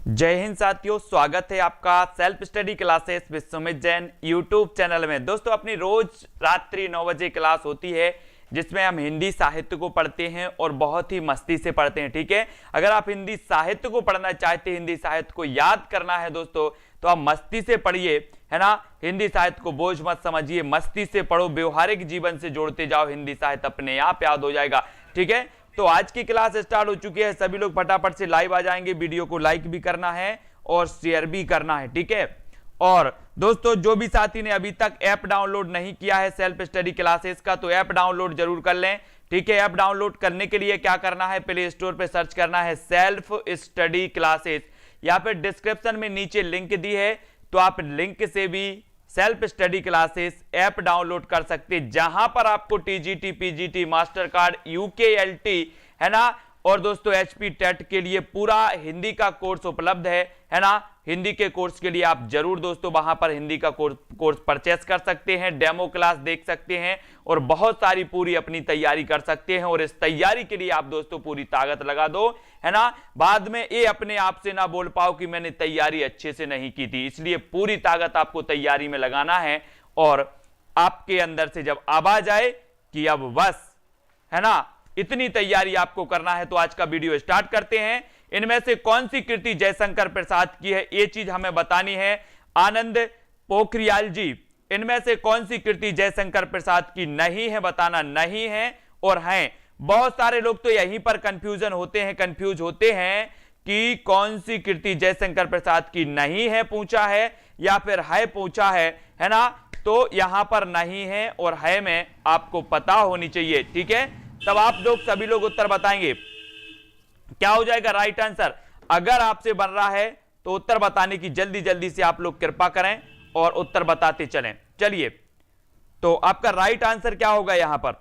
जय हिंद साथियों, स्वागत है आपका self study classes with Sumit Jain YouTube channel में। दोस्तों, अपनी रोज रात्रि 9 बजे क्लास होती है जिसमें हम हिंदी साहित्य को पढ़ते हैं और बहुत ही मस्ती से पढ़ते हैं। ठीक है, अगर आप हिंदी साहित्य को पढ़ना चाहते हैं, हिंदी साहित्य को याद करना है दोस्तों, तो आप मस्ती से पढ़िए, है ना। हिंदी साहित्य को बोझ मत समझिए, मस्ती से पढ़ो, व्यवहारिक जीवन से जोड़ते जाओ, हिंदी साहित्य अपने आप याद हो जाएगा। ठीक है, तो आज की क्लास स्टार्ट हो चुकी है। सभी लोग फटाफट से लाइव आ जाएंगे। वीडियो को लाइक भी करना है और शेयर भी करना है। ठीक है, और दोस्तों जो भी साथी ने अभी तक ऐप डाउनलोड नहीं किया है सेल्फ स्टडी क्लासेस का, तो ऐप डाउनलोड जरूर कर लें। ठीक है, ऐप डाउनलोड करने के लिए क्या करना है, प्ले स्टोर पे सर्च करना है सेल्फ स्टडी क्लासेस, या फिर डिस्क्रिप्शन में नीचे लिंक दी है, तो आप लिंक से भी self study classes app download कर सकते हैं, जहां पर आपको टीजीटी, पीजीटी, मास्टर कार्ड, यूकेएलटी, है ना, और दोस्तों एचपी टेट के लिए पूरा हिंदी का कोर्स उपलब्ध है ना। हिंदी के कोर्स के लिए आप जरूर दोस्तों वहां पर हिंदी का कोर्स परचेस कर सकते हैं, डेमो क्लास देख सकते हैं और बहुत सारी पूरी अपनी तैयारी कर सकते हैं। और इस तैयारी के लिए आप दोस्तों पूरी ताकत लगा दो, है ना। बाद में ये अपने आप से ना बोल पाओ कि मैंने तैयारी अच्छे से नहीं की थी। इसलिए पूरी ताकत आपको तैयारी में लगाना है, और आपके अंदर से जब आवाज आए कि अब बस, है ना, इतनी तैयारी आपको करना है, तो आज का वीडियो स्टार्ट करते हैं। इनमें से कौन सी कृति जयशंकर प्रसाद की है, ये चीज हमें बतानी है। आनंद पोखरियाल जी, इनमें से कौन सी कृति जयशंकर प्रसाद की नहीं है, बताना नहीं है और हैं। बहुत सारे लोग तो यहीं पर कंफ्यूज होते हैं कि कौन सी कृति जयशंकर प्रसाद की नहीं है पूछा है या फिर है पूछा है ना। तो यहां पर नहीं है और है में आपको पता होनी चाहिए। ठीक है, तब आप लोग सभी लोग उत्तर बताएंगे। क्या हो जाएगा राइट आंसर? अगर आपसे बन रहा है तो उत्तर बताने की जल्दी जल्दी से आप लोग कृपा करें और उत्तर बताते चलें। चलिए, तो आपका राइट आंसर क्या होगा यहां पर,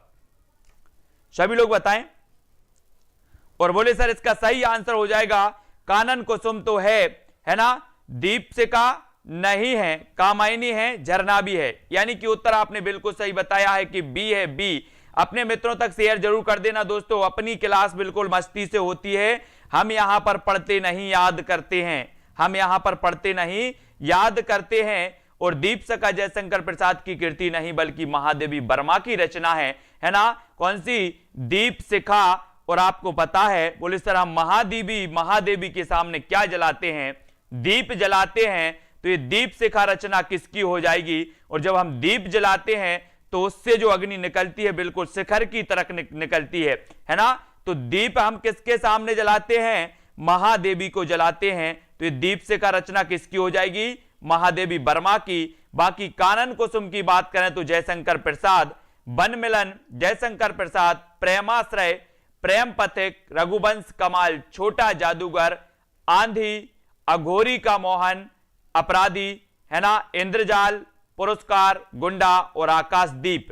सभी लोग बताएं और बोले सर इसका सही आंसर हो जाएगा कानन कुसुम तो है ना, दीपशिखा नहीं है, कामायनी है, झरना भी है। यानी कि उत्तर आपने बिल्कुल सही बताया है कि बी है, बी। अपने मित्रों तक शेयर जरूर कर देना दोस्तों। अपनी क्लास बिल्कुल मस्ती से होती है, हम यहां पर पढ़ते नहीं याद करते हैं, हम यहां पर पढ़ते नहीं याद करते हैं। और दीपशिखा जयशंकर प्रसाद की कृति नहीं बल्कि महादेवी वर्मा की रचना है ना। कौन सी? दीपशिखा। और आपको पता है, बोले सर हम महादेवी के सामने क्या जलाते हैं, दीप जलाते हैं, तो ये दीपशिखा रचना किसकी हो जाएगी? और जब हम दीप जलाते हैं तो उससे जो अग्नि निकलती है बिल्कुल शिखर की तरफ निकलती है ना। तो दीप हम किसके सामने जलाते हैं? महादेवी को जलाते हैं, तो ये दीपशिखा रचना किसकी हो जाएगी? महादेवी वर्मा की। बाकी कानन कुसुम की बात करें तो जयशंकर प्रसाद, वन मिलन जयशंकर प्रसाद, प्रेमाश्रय, प्रेम पथिक, रघुवंश कमाल, छोटा जादूगर, आंधी, अघोरी का मोहन, अपराधी, है ना, इंद्रजाल, पुरस्कार, गुंडा और आकाशदीप,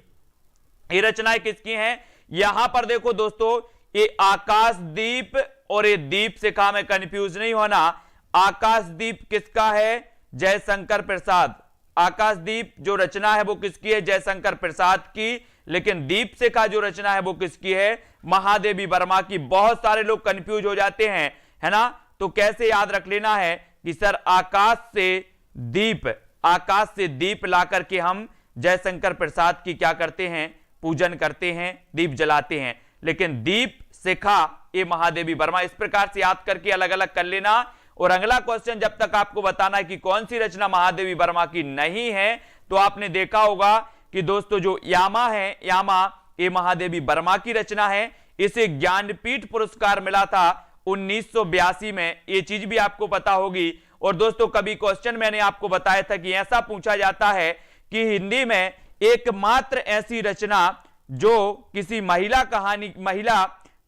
ये रचनाएं किसकी हैं? यहां पर देखो दोस्तों, ये आकाशदीप और ये दीपशिखा में कंफ्यूज नहीं होना। आकाशदीप किसका है? जयशंकर प्रसाद। आकाशदीप जो रचना है वो किसकी है? जयशंकर प्रसाद की। लेकिन दीपशिखा जो रचना है वो किसकी है? महादेवी वर्मा की। बहुत सारे लोग कंफ्यूज हो जाते हैं, है ना। तो कैसे याद रख लेना है कि सर आकाश से दीप ला करके हम जयशंकर प्रसाद की क्या करते हैं? पूजन करते हैं, दीप जलाते हैं। लेकिन दीप शिखा ये महादेवी वर्मा। इस प्रकार से याद करके अलग अलग कर लेना। और अगला क्वेश्चन जब तक आपको बताना है कि कौन सी रचना महादेवी वर्मा की नहीं है, तो आपने देखा होगा कि दोस्तों जो यामा है, यामा ये महादेवी वर्मा की रचना है। इसे ज्ञानपीठ पुरस्कार मिला था 1982 में, ये चीज भी आपको पता होगी। और दोस्तों कभी क्वेश्चन मैंने आपको बताया था कि ऐसा पूछा जाता है कि हिंदी में एकमात्र ऐसी रचना जो किसी महिला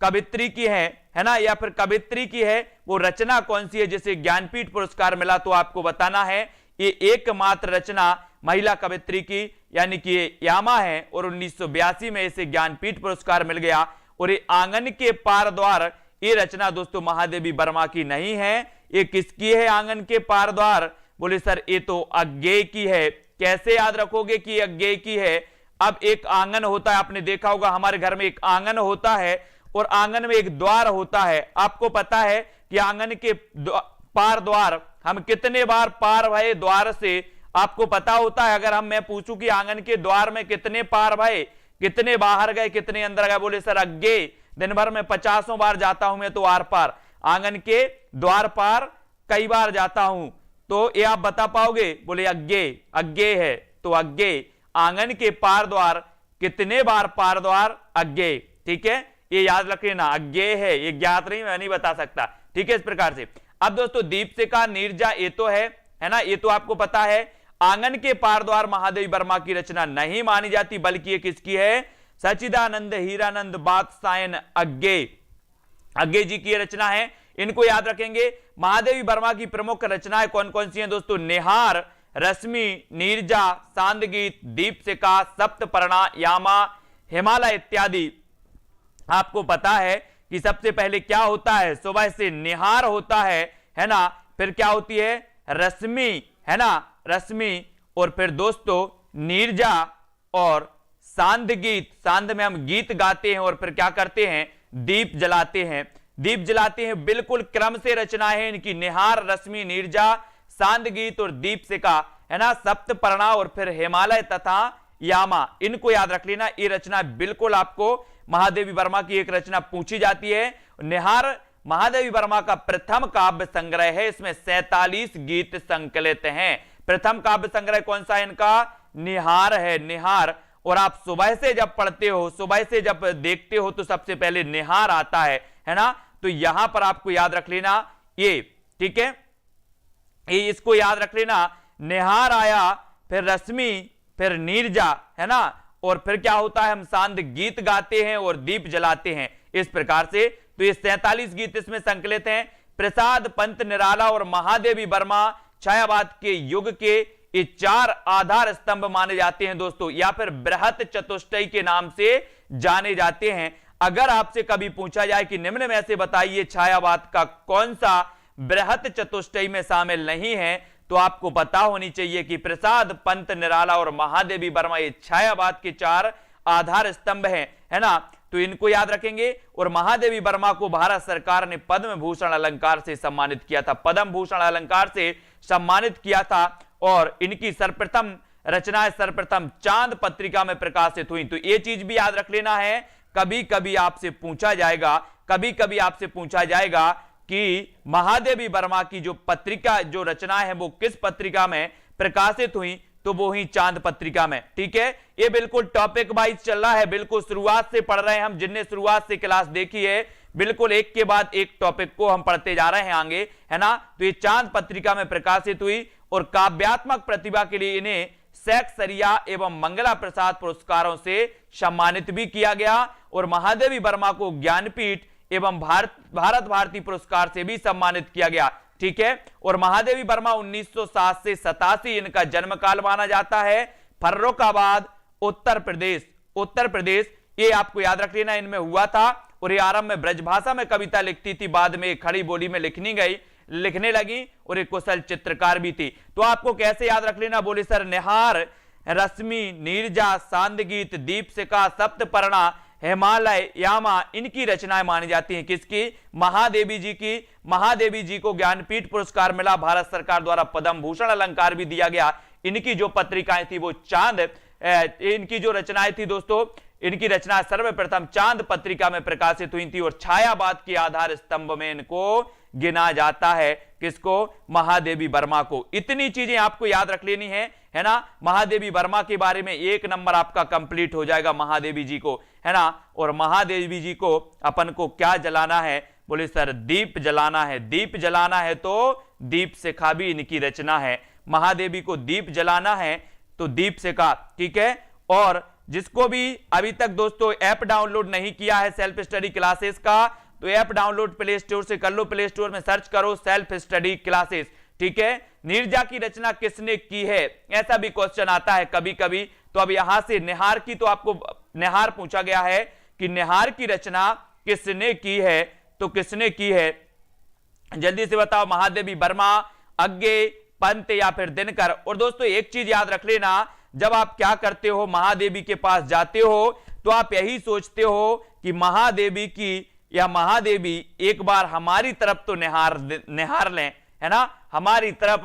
कवित्री की है ना, या फिर कवित्री की है, वो रचना कौन सी है जिसे ज्ञानपीठ पुरस्कार मिला? तो आपको बताना है ये एकमात्र रचना महिला कवित्री की, यानी कि ये यामा है। और 1982 में इसे ज्ञानपीठ पुरस्कार मिल गया। और ये आंगन के पार द्वार, ये रचना दोस्तों महादेवी वर्मा की नहीं है। ये किसकी है आंगन के पार द्वार? बोले सर ये तो अज्ञेय की है। कैसे याद रखोगे कि अज्ञेय की है? अब एक आंगन होता है, आपने देखा होगा हमारे घर में एक आंगन होता है और आंगन में एक द्वार होता है। आपको पता है कि आंगन के पार द्वार, हम कितने बार पार भये द्वार से, आपको पता होता है। अगर मैं पूछूं कि आंगन के द्वार में कितने पार भये, कितने बाहर गए, कितने अंदर गए, बोले सर अज्ञे, दिन भर में 50 बार जाता हूं मैं तो आर पार, आंगन के द्वार पार कई बार जाता हूं, तो ये आप बता पाओगे? बोले अज्ञे, अज्ञे है, तो अज्ञे, आंगन के पार द्वार कितने बार पार द्वार, अज्ञे। ठीक है, ये याद रख लेना, अज्ञे है, ये ज्ञात नहीं, मैं नहीं बता सकता। ठीक है, इस प्रकार से। अब दोस्तों दीपशिखा नीरजा ये तो है ना, ये तो आपको पता है। आंगन के पार द्वार महादेवी वर्मा की रचना नहीं मानी जाती, बल्कि ये किसकी है? सच्चिदानंद हीरानंद बादशायन अज्ञे, अज्ञे जी की रचना है। इनको याद रखेंगे। महादेवी वर्मा की प्रमुख रचनाएं कौन कौन सी हैं दोस्तों? निहार, रश्मि, नीरजा, सांदगीत, दीपशिखा, सप्तपर्णा, यामा, हिमालय इत्यादि। आपको पता है कि सबसे पहले क्या होता है? सुबह से निहार होता है ना, फिर क्या होती है? रश्मि, है ना, रश्मि, और फिर दोस्तों नीरजा और सांदगीत, सांद में हम गीत गाते हैं, और फिर क्या करते हैं? दीप जलाते हैं, दीप जलाते हैं। बिल्कुल क्रम से रचनाएं हैं इनकी, निहार, रश्मि, नीरजा, सांदगीत और दीपशिखा, है ना, सप्तपर्णा और फिर हिमालय तथा यामा। इनको याद रख लेना, ये रचना बिल्कुल आपको महादेवी वर्मा की एक रचना पूछी जाती है। निहार महादेवी वर्मा का प्रथम काव्य संग्रह है, इसमें 47 गीत संकलित हैं। प्रथम काव्य संग्रह कौन सा है इनका? निहार है, निहार। और आप सुबह से जब पढ़ते हो, सुबह से जब देखते हो, तो सबसे पहले निहार आता है ना, तो यहां पर आपको याद रख लेना ये। ठीक है, ये इसको याद रख लेना, निहार आया, फिर रश्मि, फिर नीरजा, है ना, और फिर क्या होता है? हम सांद गीत गाते हैं और दीप जलाते हैं, इस प्रकार से। तो ये 47 गीत इसमें संकलित हैं। प्रसाद, पंत निराला और महादेवी वर्मा छायावाद के युग के ये 4 आधार स्तंभ माने जाते हैं दोस्तों, या फिर बृहत चतुष्टय के नाम से जाने जाते हैं। अगर आपसे कभी पूछा जाए कि निम्न में से बताइए छायावाद का कौन सा बृहत चतुष्टय में शामिल नहीं है, तो आपको पता होनी चाहिए कि प्रसाद, पंत निराला और महादेवी वर्मा ये छायावाद के 4 आधार स्तंभ हैं, है ना। तो इनको याद रखेंगे। और महादेवी वर्मा को भारत सरकार ने पद्म भूषण अलंकार से सम्मानित किया था, पद्म भूषण अलंकार से सम्मानित किया था। और इनकी सर्वप्रथम रचनाएं सर्वप्रथम चांद पत्रिका में प्रकाशित हुई। तो ये चीज भी याद रख लेना है, कभी कभी आपसे पूछा जाएगा, कभी कभी आपसे पूछा जाएगा कि महादेवी वर्मा की जो पत्रिका, जो रचनाएं हैं वो किस पत्रिका में प्रकाशित हुई, तो वो ही चांद पत्रिका में। ठीक है, ये बिल्कुल टॉपिक वाइज चल रहा है, बिल्कुल शुरुआत से पढ़ रहे हैं हम। जिनने शुरुआत से क्लास देखी है, बिल्कुल एक के बाद एक टॉपिक को हम पढ़ते जा रहे हैं आगे, है ना। तो ये चांद पत्रिका में प्रकाशित हुई और काव्यात्मक प्रतिभा के लिए इन्हें सैक्सरिया एवं मंगला प्रसाद पुरस्कारों से सम्मानित भी किया गया। और महादेवी वर्मा को ज्ञानपीठ एवं भारत भारती पुरस्कार से भी सम्मानित किया गया। ठीक है, और महादेवी वर्मा 1907 से 87 इनका जन्म काल माना जाता है। फर्रुखाबाद, उत्तर प्रदेश, उत्तर प्रदेश, ये आपको याद रख लेना, इनमें हुआ था। और ये आरंभ में ब्रजभाषा में कविता लिखती थी, बाद में खड़ी बोली में लिखने लगी, और एक कुशल चित्रकार भी थी। तो आपको कैसे याद रख लेना? बोले सर निहार, रश्मि, नीरजा, सांदगीत, दीपशिखा, सप्तपर्णा, हिमालय, यामा, इनकी रचनाएं मानी जाती हैं। किसकी? महादेवी जी की। महादेवी जी को ज्ञानपीठ पुरस्कार मिला, भारत सरकार द्वारा पद्म भूषण अलंकार भी दिया गया। इनकी जो पत्रिकाएं थी वो चांद, इनकी जो रचनाएं थी दोस्तों, इनकी रचना सर्वप्रथम चांद पत्रिका में प्रकाशित हुई थी। और छायावाद के आधार स्तंभ में इनको गिना जाता है। किसको? महादेवी वर्मा को। इतनी चीजें आपको याद रख लेनी है ना। महादेवी वर्मा के बारे में 1 नंबर आपका कंप्लीट हो जाएगा महादेवी जी को, है ना। और महादेवी जी को अपन को क्या जलाना है? बोले सर दीप जलाना है। दीप जलाना है तो दीपशिखा भी इनकी रचना है। महादेवी को दीप जलाना है तो दीपशिखा। ठीक है, और जिसको भी अभी तक दोस्तों ऐप डाउनलोड नहीं किया है सेल्फ स्टडी क्लासेस का, तो ऐप डाउनलोड प्ले स्टोर से कर लो। प्ले स्टोर में सर्च करो सेल्फ स्टडी क्लासेस। ठीक है, नीरजा की रचना किसने की है, ऐसा भी क्वेश्चन आता है कभी कभी। तो अब यहां से निहार की, तो आपको निहार पूछा गया है कि निहार की रचना किसने की है, तो किसने की है जल्दी से बताओ? महादेवी वर्मा, अज्ञे, पंत या फिर दिनकर। और दोस्तों एक चीज याद रख लेना, जब आप क्या करते हो, महादेवी के पास जाते हो, तो आप यही सोचते हो कि महादेवी की, या महादेवी एक बार हमारी तरफ तो निहार लें, है ना, हमारी तरफ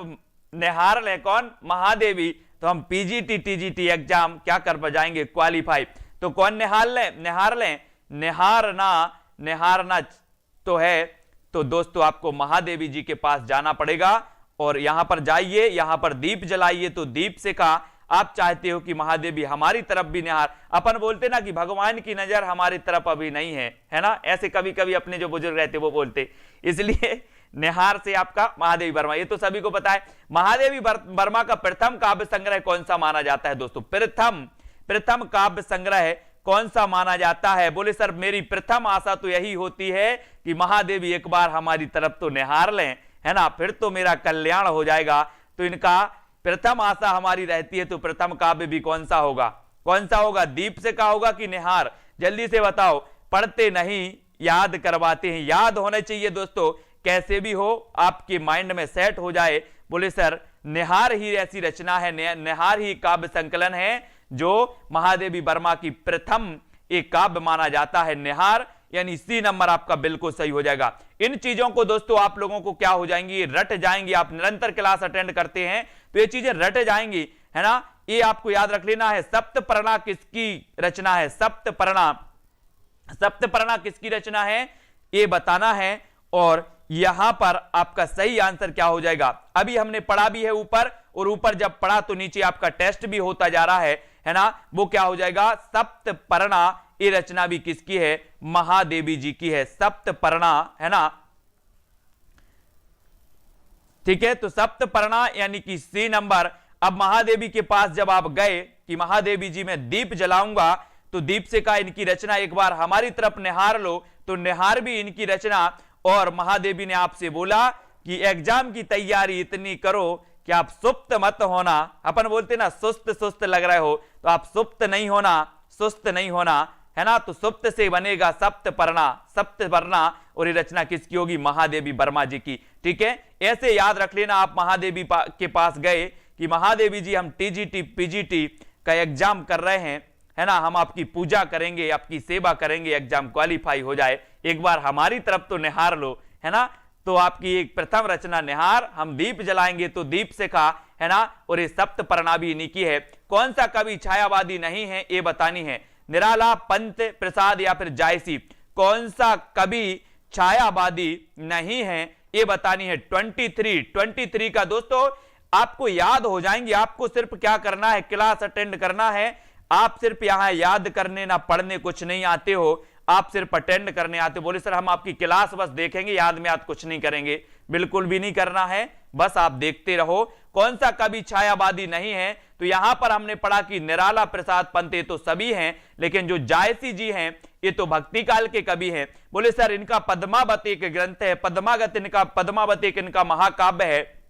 निहार ले कौन, महादेवी, तो हम पीजीटी टीजीटी एग्जाम क्या कर जाएंगे, क्वालिफाई। तो कौन निहार ले, निहारना तो है, तो दोस्तों आपको महादेवी जी के पास जाना पड़ेगा और यहां पर जाइए, यहां पर दीप जलाइए। तो दीप से कहा आप चाहते हो कि महादेवी हमारी तरफ भी निहार, अपन बोलते ना कि भगवान की नजर हमारी तरफ अभी नहीं है ना, ऐसे कभी कभी अपने जो बुजुर्ग रहते वो बोलते, इसलिए निहार से आपका महादेवी वर्मा, ये तो सभी को पता है। महादेवी वर्मा का प्रथम काव्य संग्रह कौन सा माना जाता है दोस्तों, प्रथम काव्य संग्रह कौन सा माना जाता है? बोले सर मेरी प्रथम आशा तो यही होती है कि महादेवी एक बार हमारी तरफ तो निहार लें, है ना, फिर तो मेरा कल्याण हो जाएगा। तो इनका प्रथम आशा हमारी रहती है, तो प्रथम काव्य भी कौन सा होगा, दीप से का होगा कि निहार, जल्दी से बताओ, पढ़ते नहीं याद करवाते हैं, याद होने चाहिए दोस्तों, कैसे भी हो आपके माइंड में सेट हो जाए। बोले सर निहार ही ऐसी रचना है, निहार ही काव्य संकलन है जो महादेवी वर्मा की प्रथम एक काव्य माना जाता है, निहार, यानी सी नंबर आपका बिल्कुल सही हो जाएगा। इन चीजों को दोस्तों आप लोगों को क्या हो जाएंगी, रट जाएंगी, आप निरंतर क्लास अटेंड करते हैं तो ये चीजें रट जाएंगी, है ना, ये आपको याद रख लेना है। सप्तपर्णा किसकी रचना है, सप्तपर्णा किसकी रचना है ये बताना है, और यहां पर आपका सही आंसर क्या हो जाएगा। अभी हमने पढ़ा भी है ऊपर, और ऊपर जब पढ़ा तो नीचे आपका टेस्ट भी होता जा रहा है ना, वो क्या हो जाएगा, सप्तपर्णा, ये रचना भी किसकी है, महादेवी जी की है, सप्तपर्णा, है ना, ठीक है। तो सप्तपर्णा यानी कि सी नंबर। अब महादेवी के पास जब आप गए कि महादेवी जी मैं दीप जलाऊंगा, तो दीप से कहा इनकी रचना एक बार हमारी तरफ निहार लो, तो निहार भी इनकी रचना, और महादेवी ने आपसे बोला कि एग्जाम की तैयारी इतनी करो कि आप सुप्त मत होना, अपन बोलते ना सुस्त लग रहे हो, तो आप सुप्त नहीं होना, है ना, तो सुप्त से बनेगा सप्तपर्णा, और ये रचना किसकी होगी, महादेवी वर्मा जी की, ठीक है। ऐसे याद रख लेना, आप महादेवी के पास गए कि महादेवी जी हम टीजीटी पीजीटी का एग्जाम कर रहे हैं, है ना, हम आपकी पूजा करेंगे, आपकी सेवा करेंगे, एग्जाम क्वालिफाई हो जाए, एक बार हमारी तरफ तो निहार लो, है ना। तो आपकी एक प्रथम रचना निहार, हम दीप जलाएंगे, तो दीप से कहा, है ना, और ये सप्तपर्णा भी इन्हीं की है। कौन सा कवि छायावादी नहीं है ये बतानी है, निराला, पंत प्रसाद या फिर जायसी, कौन सा कवि छायावादी नहीं है ये बतानी है। 23 का दोस्तों आपको याद हो जाएंगे, आपको सिर्फ क्या करना है, क्लास अटेंड करना है, आप सिर्फ यहां याद करने ना पढ़ने कुछ नहीं आते हो, आप सिर्फ अटेंड करने आते हो। बोले सर हम आपकी क्लास बस देखेंगे, याद में याद कुछ नहीं करेंगे, बिल्कुल भी नहीं करना है, बस आप देखते रहो। कौन सा कवि छायावादी नहीं है, तो यहां पर हमने पढ़ा कि निराला, प्रसाद, पंत तो सभी हैं, लेकिन जो जायसी जी हैं ये तो भक्ति काल के कवि हैं। बोले सर इनका पद्मावत एक ग्रंथ है, पद्मावत एक इनका महाकाव्य है,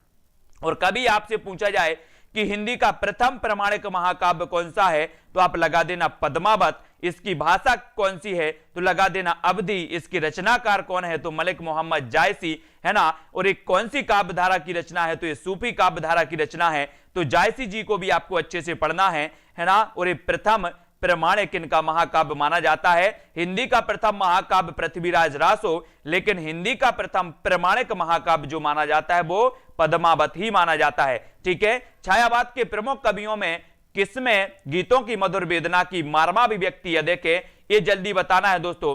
और कभी आपसे पूछा जाए कि हिंदी का प्रथम प्रमाणिक महाकाव्य कौन सा है, तो आप लगा देना पद्मावत। इसकी भाषा कौन सी है, तो लगा देना अवधी। इसके रचनाकार कौन है, तो मलिक मोहम्मद जायसी, है ना। और एक कौन सी काव्य धारा की रचना है, तो ये सूफी काव्य धारा की रचना है। तो जायसी जी को भी आपको अच्छे से पढ़ना है ना। और ये प्रथम प्रमाणिक इनका महाकाव्य माना जाता है। हिंदी का प्रथम महाकाव्य पृथ्वीराज रासो, लेकिन हिंदी का प्रथम प्रमाणिक महाकाव्य जो माना जाता है वो पद्मावत ही माना जाता है, ठीक है। छायावाद के प्रमुख कवियों में किसमें गीतों की मधुर वेदना की मार्माभिव्यक्ति है, देखे ये जल्दी बताना है दोस्तों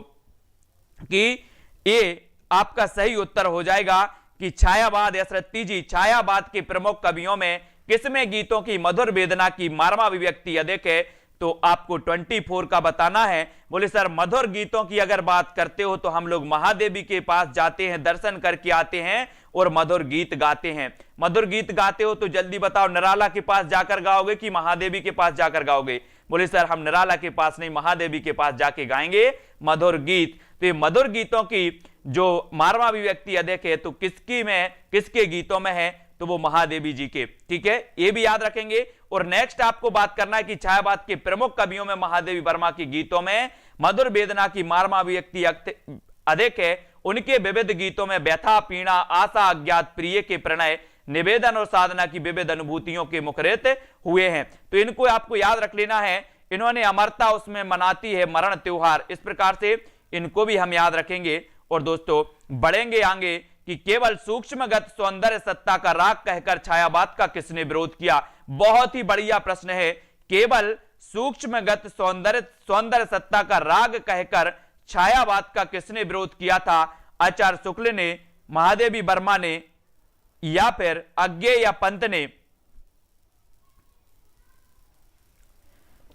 कि ये आपका सही उत्तर हो जाएगा कि छायावाद। यसरत्ती जी, छायावाद के प्रमुख कवियों में किसमें गीतों की मधुर वेदना की मार्माभिव्यक्ति है, देखे तो आपको 24 का बताना है। बोले सर मधुर गीतों की अगर बात करते हो तो हम लोग महादेवी के पास जाते हैं, दर्शन करके आते हैं और मधुर गीत गाते हैं। मधुर गीत गाते हो तो जल्दी बताओ, निराला के पास जाकर गाओगे कि महादेवी के पास जाकर गाओगे? बोले सर हम निराला के पास नहीं, महादेवी के पास जाके गाएंगे मधुर गीत। तो ये मधुर गीतों की जो मार्माभिव्यक्ति अधिक है तो किसके गीतों में है, तो वो महादेवी जी के, ठीक है, ये भी याद रखेंगे। और नेक्स्ट आपको बात करना है कि छायावाद के प्रमुख कवियों में महादेवी वर्मा की गीतों में मधुर वेदना की मार्माभिव्यक्ति अधिक है। उनके विविध गीतों में व्यथा, पीड़ा, आशा, अज्ञात, प्रिय के प्रणय, निवेदन और साधना की विविध अनुभूतियों के मुखरित हुए हैं। तो इनको आपको याद रख लेना है। इन्होंने अमरता उसमें मनाती है मरण त्योहार, इस प्रकार से इनको भी हम याद रखेंगे। और दोस्तों बढ़ेंगे आगे कि केवल सूक्ष्मगत सौंदर्य सत्ता का राग कहकर छायावाद का किसने विरोध किया? बहुत ही बढ़िया प्रश्न है। केवल सूक्ष्मगत सौंदर्य सत्ता का राग कहकर छायावाद का किसने विरोध किया था? आचार्य शुक्ल ने, महादेवी वर्मा ने, या फिर अज्ञेय या पंत ने?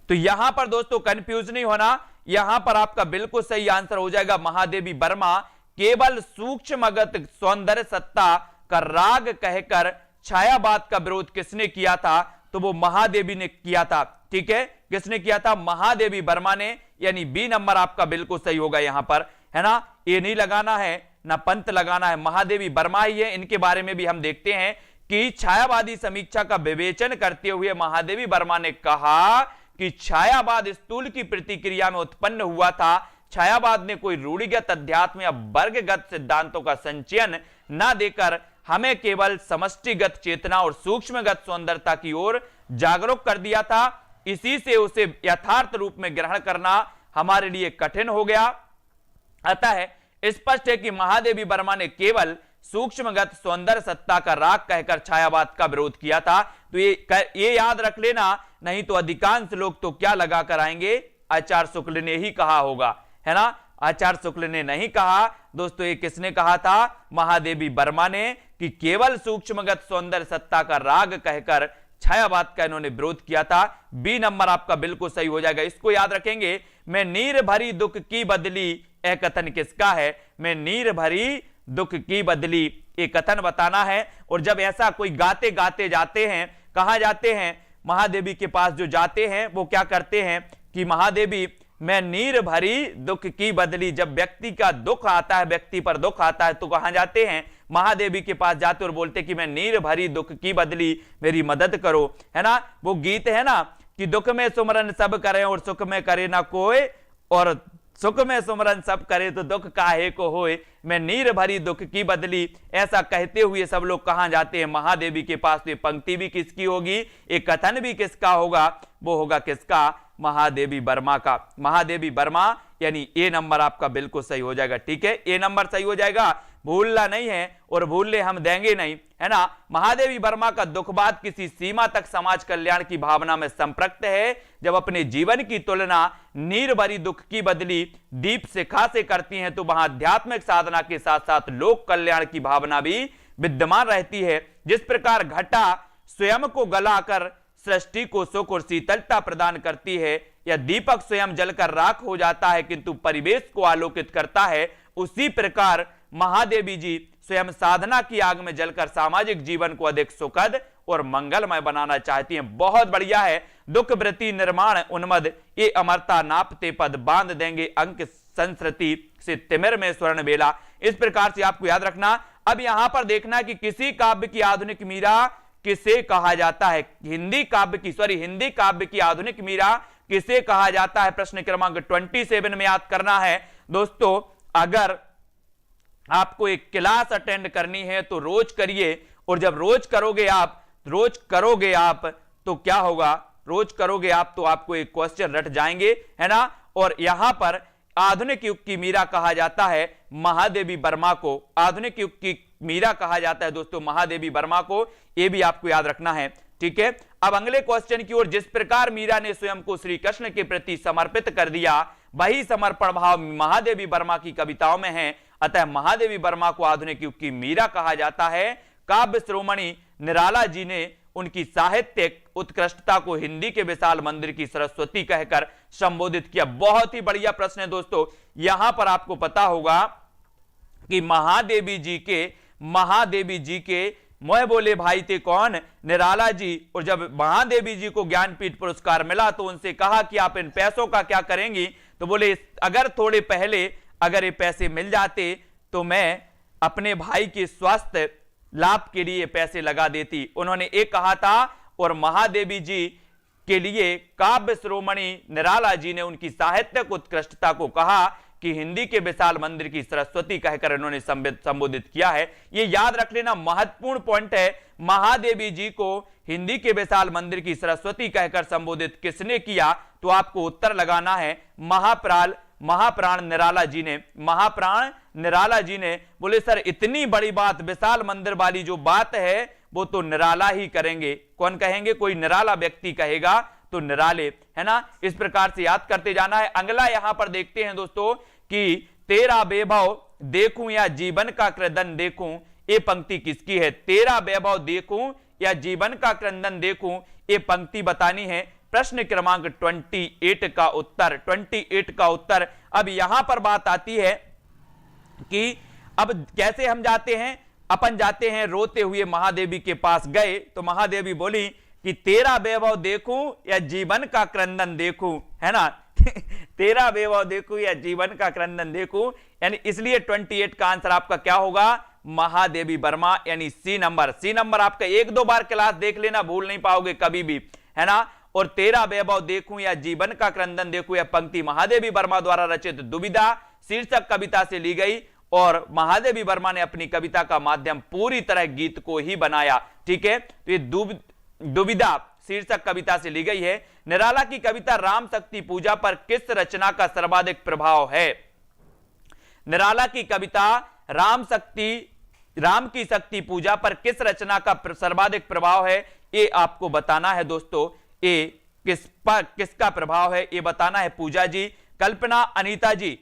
तो यहां पर दोस्तों कंफ्यूज नहीं होना, यहां पर आपका बिल्कुल सही आंसर हो जाएगा महादेवी वर्मा। केवल सूक्ष्मगत सौंदर्य सत्ता का राग कहकर छायावाद का विरोध किसने किया था? तो वो महादेवी ने किया था। ठीक है, किसने किया था? महादेवी वर्मा ने, यानी बी नंबर आपका बिल्कुल सही होगा यहां पर, है ना। ए नहीं लगाना है ना पंत लगाना है, महादेवी वर्मा ही है। इनके बारे में भी हम देखते हैं कि छायावादी समीक्षा का विवेचन करते हुए महादेवी वर्मा ने कहा कि छायावाद स्थूल की प्रतिक्रिया में उत्पन्न हुआ था। छायावाद ने कोई रूढ़िगत अध्यात्म या वर्गगत सिद्धांतों का संचयन न देकर हमें केवल समष्टिगत चेतना और सूक्ष्मगत सौंदर्यता की ओर जागरूक कर दिया था। इसी से उसे यथार्थ रूप में ग्रहण करना हमारे लिए कठिन हो गया। अतः स्पष्ट है कि महादेवी वर्मा ने केवल सूक्ष्मगत सौंदर्य सत्ता का राग कहकर छायावाद का विरोध किया था। तो ये याद रख लेना, नहीं तो अधिकांश लोग तो क्या लगा कर आएंगे? आचार्य शुक्ल ने ही कहा होगा, है ना। आचार्य शुक्ल ने नहीं कहा दोस्तों, ये किसने कहा था? महादेवी वर्मा ने, कि केवल सूक्ष्मगत सौंदर्य सत्ता का राग कहकर छायावाद का इन्होंने विरोध किया था। बी नंबर आपका बिल्कुल सही हो जाएगा। इसको याद रखेंगे। मैं नीर भरी दुख की बदली, यह कथन किसका है? मैं नीर भरी दुख की बदली, ये कथन बताना है। और जब ऐसा कोई गाते गाते जाते हैं, कहां जाते हैं? महादेवी के पास जो जाते हैं वो क्या करते हैं कि महादेवी मैं नीर भरी दुख की बदली, जब व्यक्ति का दुख आता है, व्यक्ति पर दुख आता है, तो कहां जाते हैं? महादेवी के पास जाते और बोलते कि मैं नीर भरी दुख की बदली, मेरी मदद करो, है ना। वो गीत है ना कि दुख में सुमरन सब करें और सुख में करे ना कोई, और सुख में सुमरन सब करे तो दुख काहे को होए, मैं नीर भरी दुख की बदली। ऐसा कहते हुए सब लोग कहां जाते हैं? महादेवी के पास। तो ये पंक्ति भी किसकी होगी? एक कथन भी किसका होगा? वो होगा किसका? महादेवी वर्मा का। महादेवी वर्मा, यानी ए नंबर आपका बिल्कुल सही हो जाएगा। ठीक है, ए नंबर सही हो जाएगा, भूलना नहीं है और भूलने हम देंगे नहीं, है ना। महादेवी वर्मा का दुखवाद किसी सीमा तक समाज कल्याण की भावना में संपृक्त है। जब अपने जीवन की तुलना नीर भरी दुख की बदली दीप शिखा से करती हैं, तो वहां आध्यात्मिक साधना के साथ साथ लोक कल्याण की भावना भी विद्यमान रहती है। जिस प्रकार घटा स्वयं को गलाकर सृष्टि को सुख और शीतलता प्रदान करती है, या दीपक स्वयं जलकर राख हो जाता है किंतु परिवेश को आलोकित करता है, उसी प्रकार महादेवी जी स्वयं साधना की आग में जलकर सामाजिक जीवन को अधिक सुखद और मंगलमय बनाना चाहती हैं। बहुत बढ़िया है। दुख वृत्ति निर्माण उन्मद, ये अमरता नापते पद, बांध देंगे अंक संस्कृति से तिमिर में स्वर्ण बेला। इस प्रकार से आपको याद रखना। अब यहां पर देखना कि किसी काव्य की आधुनिक मीरा किसे कहा जाता है? हिंदी काव्य की आधुनिक मीरा किसे कहा जाता है? प्रश्न क्रमांक 27 में याद करना है दोस्तों। अगर आपको एक क्लास अटेंड करनी है तो रोज करिए, और जब रोज करोगे आप तो क्या होगा? रोज करोगे आप तो आपको एक क्वेश्चन रट जाएंगे, है ना। और यहां पर आधुनिक युग की मीरा कहा जाता है महादेवी वर्मा को। आधुनिक युग की मीरा कहा जाता है दोस्तों महादेवी वर्मा को, यह भी आपको याद रखना है। ठीक है, अब अगले क्वेश्चन की ओर। जिस प्रकार मीरा ने स्वयं को श्री कृष्ण के प्रति समर्पित कर दिया, वही समर्पण भाव महादेवी वर्मा की कविताओं में है। अतः महादेवी वर्मा को आधुनिक युग की मीरा कहा जाता है। काव्य श्रोमणी निराला जी ने उनकी साहित्यिक उत्कृष्टता को हिंदी के विशाल मंदिर की सरस्वती कहकर संबोधित किया। बहुत ही बढ़िया प्रश्न है दोस्तों। यहां पर आपको पता होगा कि महादेवी जी के मोह बोले भाई थे कौन? निराला जी। और जब महादेवी जी को ज्ञानपीठ पुरस्कार मिला तो उनसे कहा कि आप इन पैसों का क्या करेंगी? तो बोले अगर थोड़े पहले अगर ये पैसे मिल जाते तो मैं अपने भाई के स्वास्थ्य लाभ के लिए पैसे लगा देती। उन्होंने एक कहा था। और महादेवी जी के लिए काव्य श्रोमणी निराला जी ने उनकी साहित्यिक उत्कृष्टता को कहा कि हिंदी के विशाल मंदिर की सरस्वती कहकर इन्होंने संबोधित किया है। ये याद रख लेना, महत्वपूर्ण पॉइंट है। महादेवी जी को हिंदी के विशाल मंदिर की सरस्वती कहकर संबोधित किसने किया? तो आपको उत्तर लगाना है महाप्राण निराला जी ने। महाप्राण निराला जी ने। बोले सर इतनी बड़ी बात, विशाल मंदिर वाली जो बात है वो तो निराला ही करेंगे। कौन कहेंगे? कोई निराला व्यक्ति कहेगा तो निराले, है ना। इस प्रकार से याद करते जाना है। अगला यहां पर देखते हैं दोस्तों कि तेरा वैभव देखूं या जीवन का क्रंदन देखूं, ये पंक्ति किसकी है? तेरा वैभव देखूं या जीवन का क्रंदन देखूं, ये पंक्ति बतानी है। प्रश्न क्रमांक 28 का उत्तर, 28 का उत्तर। अब यहां पर बात आती है कि अब कैसे हम जाते हैं? अपन जाते हैं रोते हुए महादेवी के पास गए तो महादेवी बोली कि तेरा वैभव देखूं या जीवन का क्रंदन देखूं, है ना। तेरा वैभव देखूं या जीवन का क्रंदन देखूं, यानी इसलिए 28 का आंसर आपका क्या होगा? महादेवी वर्मा, यानी सी नंबर। सी नंबर आपका 1-2 बार क्लास देख लेना, भूल नहीं पाओगे कभी भी, है ना। और तेरा वैभव देखूं या जीवन का क्रंदन देखूं, यह पंक्ति महादेवी वर्मा द्वारा रचित दुविधा शीर्षक कविता से ली गई और महादेवी वर्मा ने अपनी कविता का माध्यम पूरी तरह गीत को ही बनाया। ठीक है, तो ये दुविधा शीर्षक कविता से ली गई है। निराला की कविता राम शक्ति पूजा पर किस रचना का सर्वाधिक प्रभाव है? निराला की कविता राम की शक्ति पूजा पर किस रचना का सर्वाधिक प्रभाव है, ये आपको बताना है दोस्तों। ये किसका प्रभाव है ये बताना है। पूजा जी, कल्पना, अनीता जी,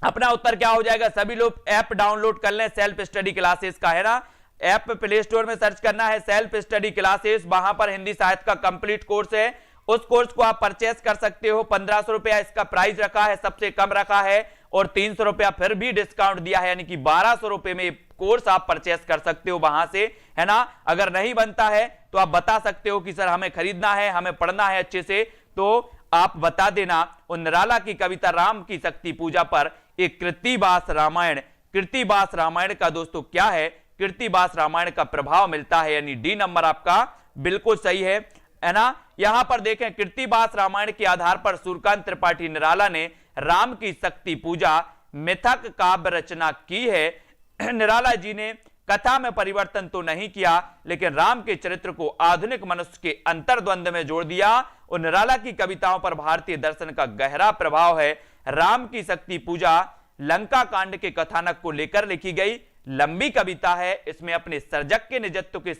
अपना उत्तर क्या हो जाएगा? सभी लोग ऐप डाउनलोड कर लें सेल्फ स्टडी क्लासेस का, है ना। ऐप प्ले स्टोर में सर्च करना है सेल्फ स्टडी क्लासेस, वहां पर हिंदी साहित्य का कंप्लीट कोर्स है। उस कोर्स को आप परचेस कर सकते हो। 1500 रुपया इसका प्राइस रखा है, सबसे कम रखा है, और 300 रुपया फिर भी डिस्काउंट दिया है, यानी कि 1200 रुपए में कोर्स आप परचेस कर सकते हो वहां से, है ना। अगर नहीं बनता है तो आप बता सकते हो कि सर हमें खरीदना है, हमें पढ़ना है अच्छे से, तो आप बता देना। और निराला की कविता राम की शक्ति पूजा पर एक कृतिवास रामायण का दोस्तों क्या है? कृतिवास रामायण का प्रभाव मिलता है, यानी डी नंबर आपका बिल्कुल सही है ना। यहां पर देखें, कृतिवास रामायण के आधार पर सूर्यकांत त्रिपाठी निराला ने राम की शक्ति पूजा मिथक काव्य रचना की है। निराला जी ने कथा में परिवर्तन तो नहीं किया, लेकिन राम के चरित्र को आधुनिक मनुष्य के अंतर्द्वंद में जोड़ दिया। और निराला की कविताओं पर भारतीय दर्शन का गहरा प्रभाव है। राम की शक्ति पूजा लंका कांड के कथानक को लेकर लिखी गई लंबी कविता है। इसमें अपने सर्जक के निजत्व की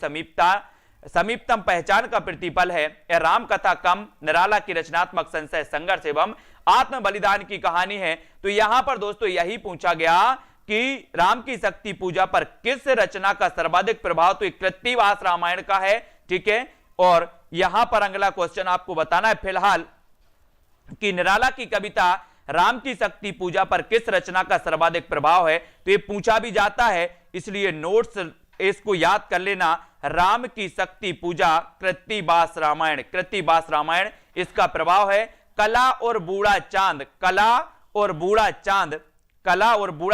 समीपतम पहचान का प्रतिपल है। यह राम कथा कम, निराला की रचनात्मक संशय, संघर्ष एवं आत्म बलिदान की कहानी है। तो यहां पर दोस्तों यही पूछा गया कि राम की शक्ति पूजा पर किस रचना का सर्वाधिक प्रभाव, तो कृतिवास रामायण का है। ठीक है, और यहां पर अगला क्वेश्चन आपको बताना है फिलहाल कि निराला की कविता राम की शक्ति पूजा पर किस रचना का सर्वाधिक प्रभाव है। तो ये पूछा भी जाता है, इसलिए नोट्स इसको याद कर लेना। राम की शक्ति पूजा कृतिवास रामायण इसका प्रभाव है। कला और बूढ़ा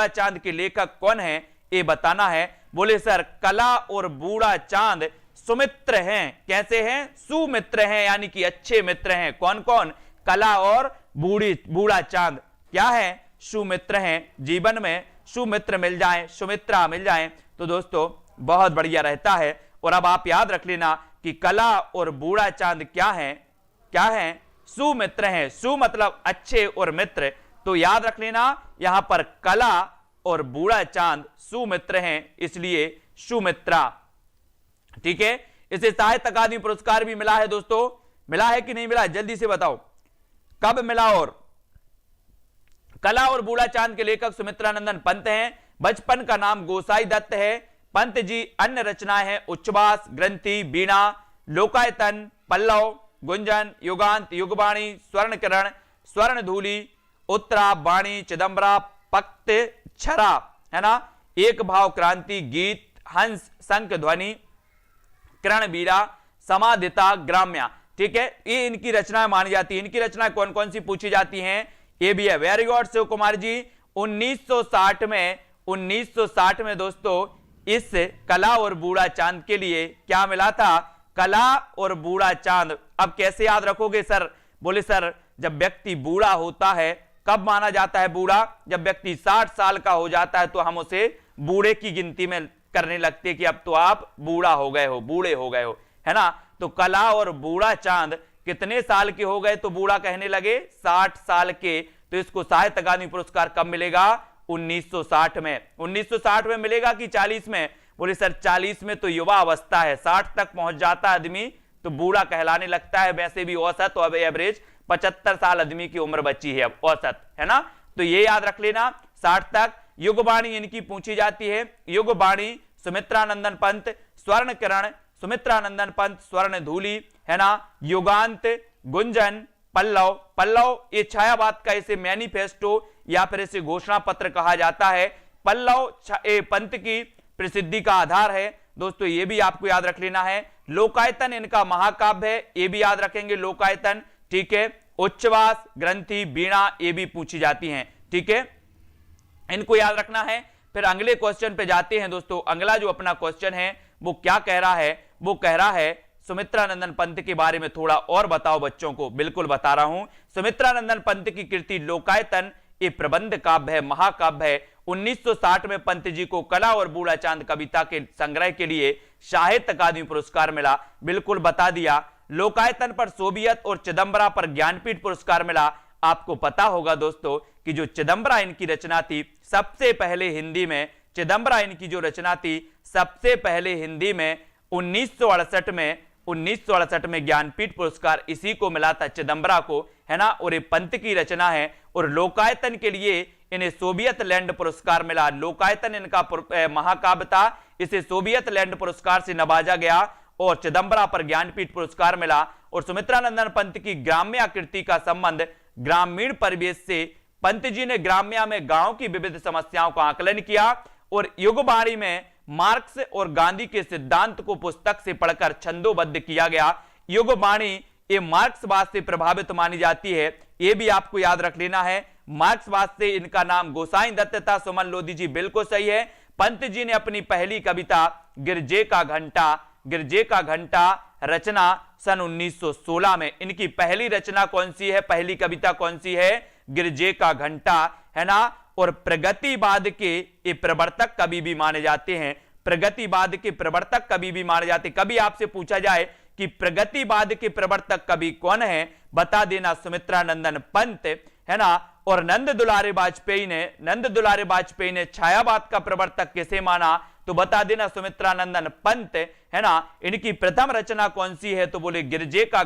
चांद के लेखक कौन है, ये बताना है। बोले सर कला और बूढ़ा चांद सुमित्र हैं। कैसे हैं? सुमित्र हैं, यानी कि अच्छे मित्र हैं। कौन कौन? कला और बूढ़ा चांद क्या है? सुमित्र हैं। जीवन में सुमित्र मिल जाएं, सुमित्रा मिल जाएं तो दोस्तों बहुत बढ़िया रहता है। और अब आप याद रख लेना कि कला और बूढ़ा चांद क्या है? सुमित्र हैं। सु मतलब अच्छे और मित्र, तो याद रख लेना यहां पर कला और बूढ़ा चांद सुमित्र हैं, इसलिए सुमित्रा। ठीक है, इसे साहित्य अकादमी पुरस्कार भी मिला है दोस्तों। मिला है कि नहीं मिला? जल्दी से बताओ कब मिला। और कला और बूढ़ा चांद के लेखक सुमित्रानंदन पंत हैं। बचपन का नाम गोसाई दत्त है। पंत जी अन्य रचनाएं हैं उच्छ्वास, ग्रंथि, वीणा, लोकायतन, पल्लव, गुंजन, युगांत, युगवाणी, स्वर्ण किरण, स्वर्ण धूली, उत्तरा, वाणी, चिदंबरा, पक्त, छरा, है ना, एक भाव, क्रांति, गीत, हंस, शंख ध्वनि, किरण वीरा, समाधिता, ग्राम्या। ठीक है, ये इनकी रचनाएं मानी जाती है। इनकी रचनाएं कौन कौन सी पूछी जाती हैं, ये भी है। Very good Shiv Kumar ji. 1960 में दोस्तों इस कला और बूढ़ा चांद के लिए क्या मिला था? कला और बूढ़ा चांद। अब कैसे याद रखोगे सर? बोले सर जब व्यक्ति बूढ़ा होता है, कब माना जाता है बूढ़ा? जब व्यक्ति 60 साल का हो जाता है तो हम उसे बूढ़े की गिनती में करने लगते कि अब तो आप बूढ़ा हो गए हो, बूढ़े हो गए हो, है ना। तो कला और बूढ़ा चांद कितने साल के हो गए तो बूढ़ा कहने लगे? 60 साल के। तो इसको साहित्य अकादमी पुरस्कार कब मिलेगा? 1960 में। 1960 में मिलेगा कि 40 में? बोले सर 40 में तो युवा अवस्था है, 60 तक पहुंच जाता आदमी तो बूढ़ा कहलाने लगता है। वैसे भी औसत और एवरेज 75 साल आदमी की उम्र बची है अब औसत, है ना? तो ये याद रख लेना 60 तक। युगवाणी इनकी पूछी जाती है। युगवाणी सुमित्रानंदन पंत, स्वर्ण किरण सुमित्रानंदन पंत, स्वर्ण धूली, है ना? युगांत, गुंजन, पल्लव। पल्लव ये छायावाद का इसे मैनिफेस्टो या फिर इसे घोषणा पत्र कहा जाता है। पल्लव पंत की प्रसिद्धि का आधार है। दोस्तों ये भी आपको याद रख लेना है। लोकायतन इनका महाकाव्य है, ये भी याद रखेंगे लोकायतन, ठीक है। उच्छ्वास, ग्रंथि, वीणा ये भी पूछी जाती हैं, ठीक है, इनको याद रखना है। फिर अगले क्वेश्चन पे जाते हैं दोस्तों। अगला जो अपना क्वेश्चन है वो क्या कह रहा है? वो कह रहा है सुमित्रानंदन पंत के बारे में थोड़ा और बताओ बच्चों को। बिल्कुल बता रहा हूं। सुमित्रानंदन पंत की कृति लोकायतन ये प्रबंध काव्य है, महाकाव्य है। 1960 में पंत जी को कला और बूढ़ा चांद कविता के संग्रह के लिए साहित्य अकादमी पुरस्कार मिला। बिल्कुल बता दिया। लोकायतन पर सोवियत और चिदंबरा पर ज्ञानपीठ पुरस्कार मिला। आपको पता होगा दोस्तों कि जो चिदंबरा इनकी रचना थी सबसे पहले हिंदी में, चिदंबरा इनकी जो रचना थी सबसे पहले हिंदी में 1968 में ज्ञानपीठ पुरस्कार इसी को मिला था, चिदंबरा को, है ना? और ये पंत की रचना है। और लोकायतन के लिए इन्हें सोवियत लैंड पुरस्कार मिला। लोकायतन इनका महाकाव्य था, इसे सोवियत लैंड पुरस्कार से नवाजा गया और चिदंबरा पर ज्ञानपीठ पुरस्कार मिला। और सुमित्रानंदन पंत की ग्राम्य कृति का संबंध ग्रामीण परिवेश से, पंत जी ने ग्राम्य में गांव की विविध समस्याओं का आकलन किया और युगवाणी में मार्क्स और गांधी के सिद्धांत को पुस्तक से पढ़कर छंदोबद्ध किया गया। युगवाणी ये मार्क्सवाद से प्रभावित मानी जाती है, ये भी आपको याद रख लेना है। मार्क्सवाद से इनका नाम गोसाई दत्त था। सुमन लोधी जी बिल्कुल सही है। पंत जी ने अपनी पहली कविता गिरजे का घंटा रचना सन 1916 में। इनकी पहली रचना कौन सी है? पहली कविता कौन सी है? गिरजे का घंटा, है ना? और प्रगतिवाद के ये प्रवर्तक कवि भी माने जाते हैं। प्रगतिवाद के प्रवर्तक कवि भी माने जाते। कभी आपसे पूछा जाए कि प्रगतिवाद के प्रवर्तक कवि कौन है, बता देना सुमित्रानंदन पंत, है ना? और नंद दुलारे वाजपेयी ने छायावाद का प्रवर्तक किसे माना? तो बता देना सुमित्रानंदन पंत, है ना? इनकी प्रथम रचना कौन सी है? तो बोले गिरजे का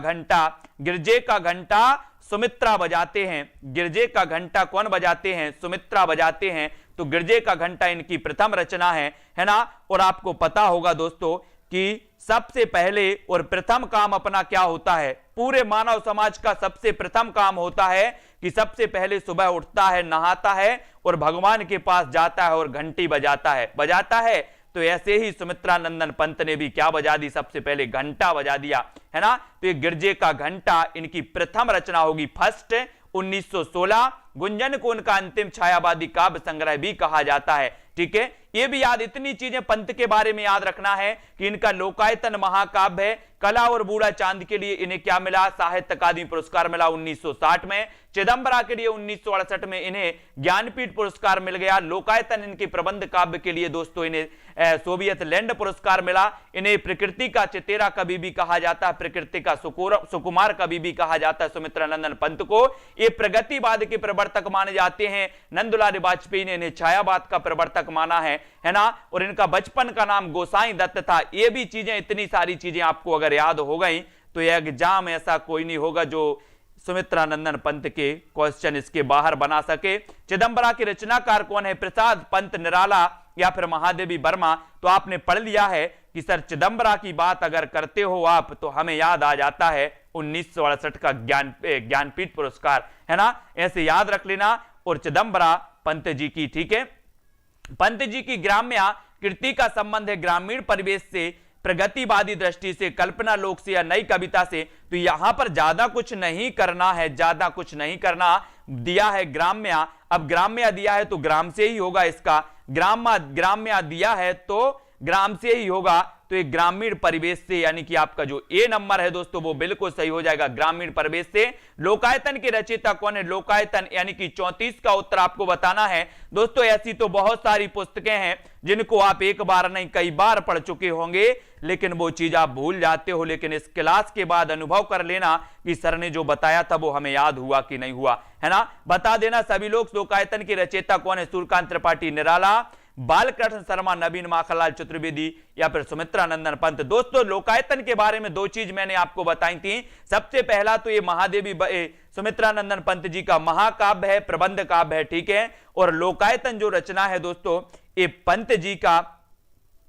घंटा सुमित्रा बजाते हैं। गिरजे का घंटा कौन बजाते हैं? सुमित्रा बजाते हैं। तो गिरजे का घंटा इनकी प्रथम रचना है ना? और आपको पता होगा दोस्तों कि सबसे पहले और प्रथम काम अपना क्या होता है? पूरे मानव समाज का सबसे प्रथम काम होता है कि सबसे पहले सुबह उठता है, नहाता है और भगवान के पास जाता है और घंटी बजाता है। तो ऐसे ही सुमित्रानंदन पंत ने भी क्या बजा दी? सबसे पहले घंटा बजा दिया, है ना? तो ये गिरजे का घंटा इनकी प्रथम रचना होगी, फर्स्ट 1916। गुंजन को उनका अंतिम छायावादी काव्य संग्रह भी कहा जाता है, ठीक है। ये भी याद, इतनी चीजें पंत के बारे में याद रखना है कि इनका लोकायतन महाकाव्य है। कला और बूढ़ा चांद के लिए इन्हें क्या मिला? साहित्य अकादमी पुरस्कार मिला 1960 में। चिदंबरा के लिए 1968 में इन्हें ज्ञानपीठ पुरस्कार मिल गया। लोकायतन इनके प्रबंध काव्य के लिए दोस्तों इन्हें सोवियत लैंड पुरस्कार मिला। इन्हें प्रकृति का चितेरा कवि भी कहा जाता है, प्रकृति का सुकुमार कवि भी कहा जाता है सुमित्रानंदन पंत को। ये प्रगतिवाद के प्रवर्तक माने जाते हैं। नंदुलाल वाजपेयी ने इन्हें छायावाद का प्रवर्तक माना है ना? और इनका बचपन का नाम गोसाई दत्त था। ये भी चीजें, इतनी सारी चीजें आपको अगर याद हो गई तो यह एग्जाम ऐसा कोई नहीं होगा जो सुमित्रानंदन पंत के क्वेश्चन इसके बाहर बना सके। चिदंबरा के रचनाकार कौन है? प्रसाद पंत निराला या फिर महादेवी वर्मा। तो आपने पढ़ लिया है कि सर चिदंबरा की बात अगर करते हो आप तो हमें याद आ जाता है 1968 का ज्ञानपीठ पुरस्कार, है ना? ऐसे याद रख लेना। और चिदंबरा पंत जी की, ठीक है। पंत जी की ग्राम्य कृति का संबंध है ग्रामीण परिवेश से, प्रगतिवादी दृष्टि से, कल्पना लोक से या नई कविता से। तो यहां पर ज्यादा कुछ नहीं करना है, ज्यादा कुछ नहीं करना। दिया है ग्राम्य, अब ग्राम्य दिया है तो ग्राम से ही होगा इसका। ग्राम्य दिया है तो ग्राम से ही होगा। तो ये ग्रामीण परिवेश से, यानी कि आपका जो ए नंबर है दोस्तों वो बिल्कुल सही हो जाएगा, ग्रामीण परिवेश से। लोकायतन के रचयिता कौन है? लोकायतन यानी कि 34 का उत्तर आपको बताना है दोस्तों। ऐसी तो बहुत सारी पुस्तकें हैं जिनको आप एक बार नहीं कई बार पढ़ चुके होंगे, लेकिन वो चीज आप भूल जाते हो। लेकिन इस क्लास के बाद अनुभव कर लेना कि सर ने जो बताया था वो हमें याद हुआ कि नहीं हुआ, है ना? बता देना सभी लोग, लोकायतन के रचयिता कौन है? सूर्यकांत त्रिपाठी निराला, बालकृष्ण शर्मा, नवीन माखनलाल चतुर्वेदी या फिर सुमित्रा नंदन पंत। दोस्तों लोकायतन के बारे में दो चीज मैंने आपको बताई थी। सबसे पहला तो ये महादेवी सुमित्रा नंदन पंत जी का महाकाव्य है, प्रबंध काव्य है, ठीक है। और लोकायतन जो रचना है दोस्तों ये पंत जी का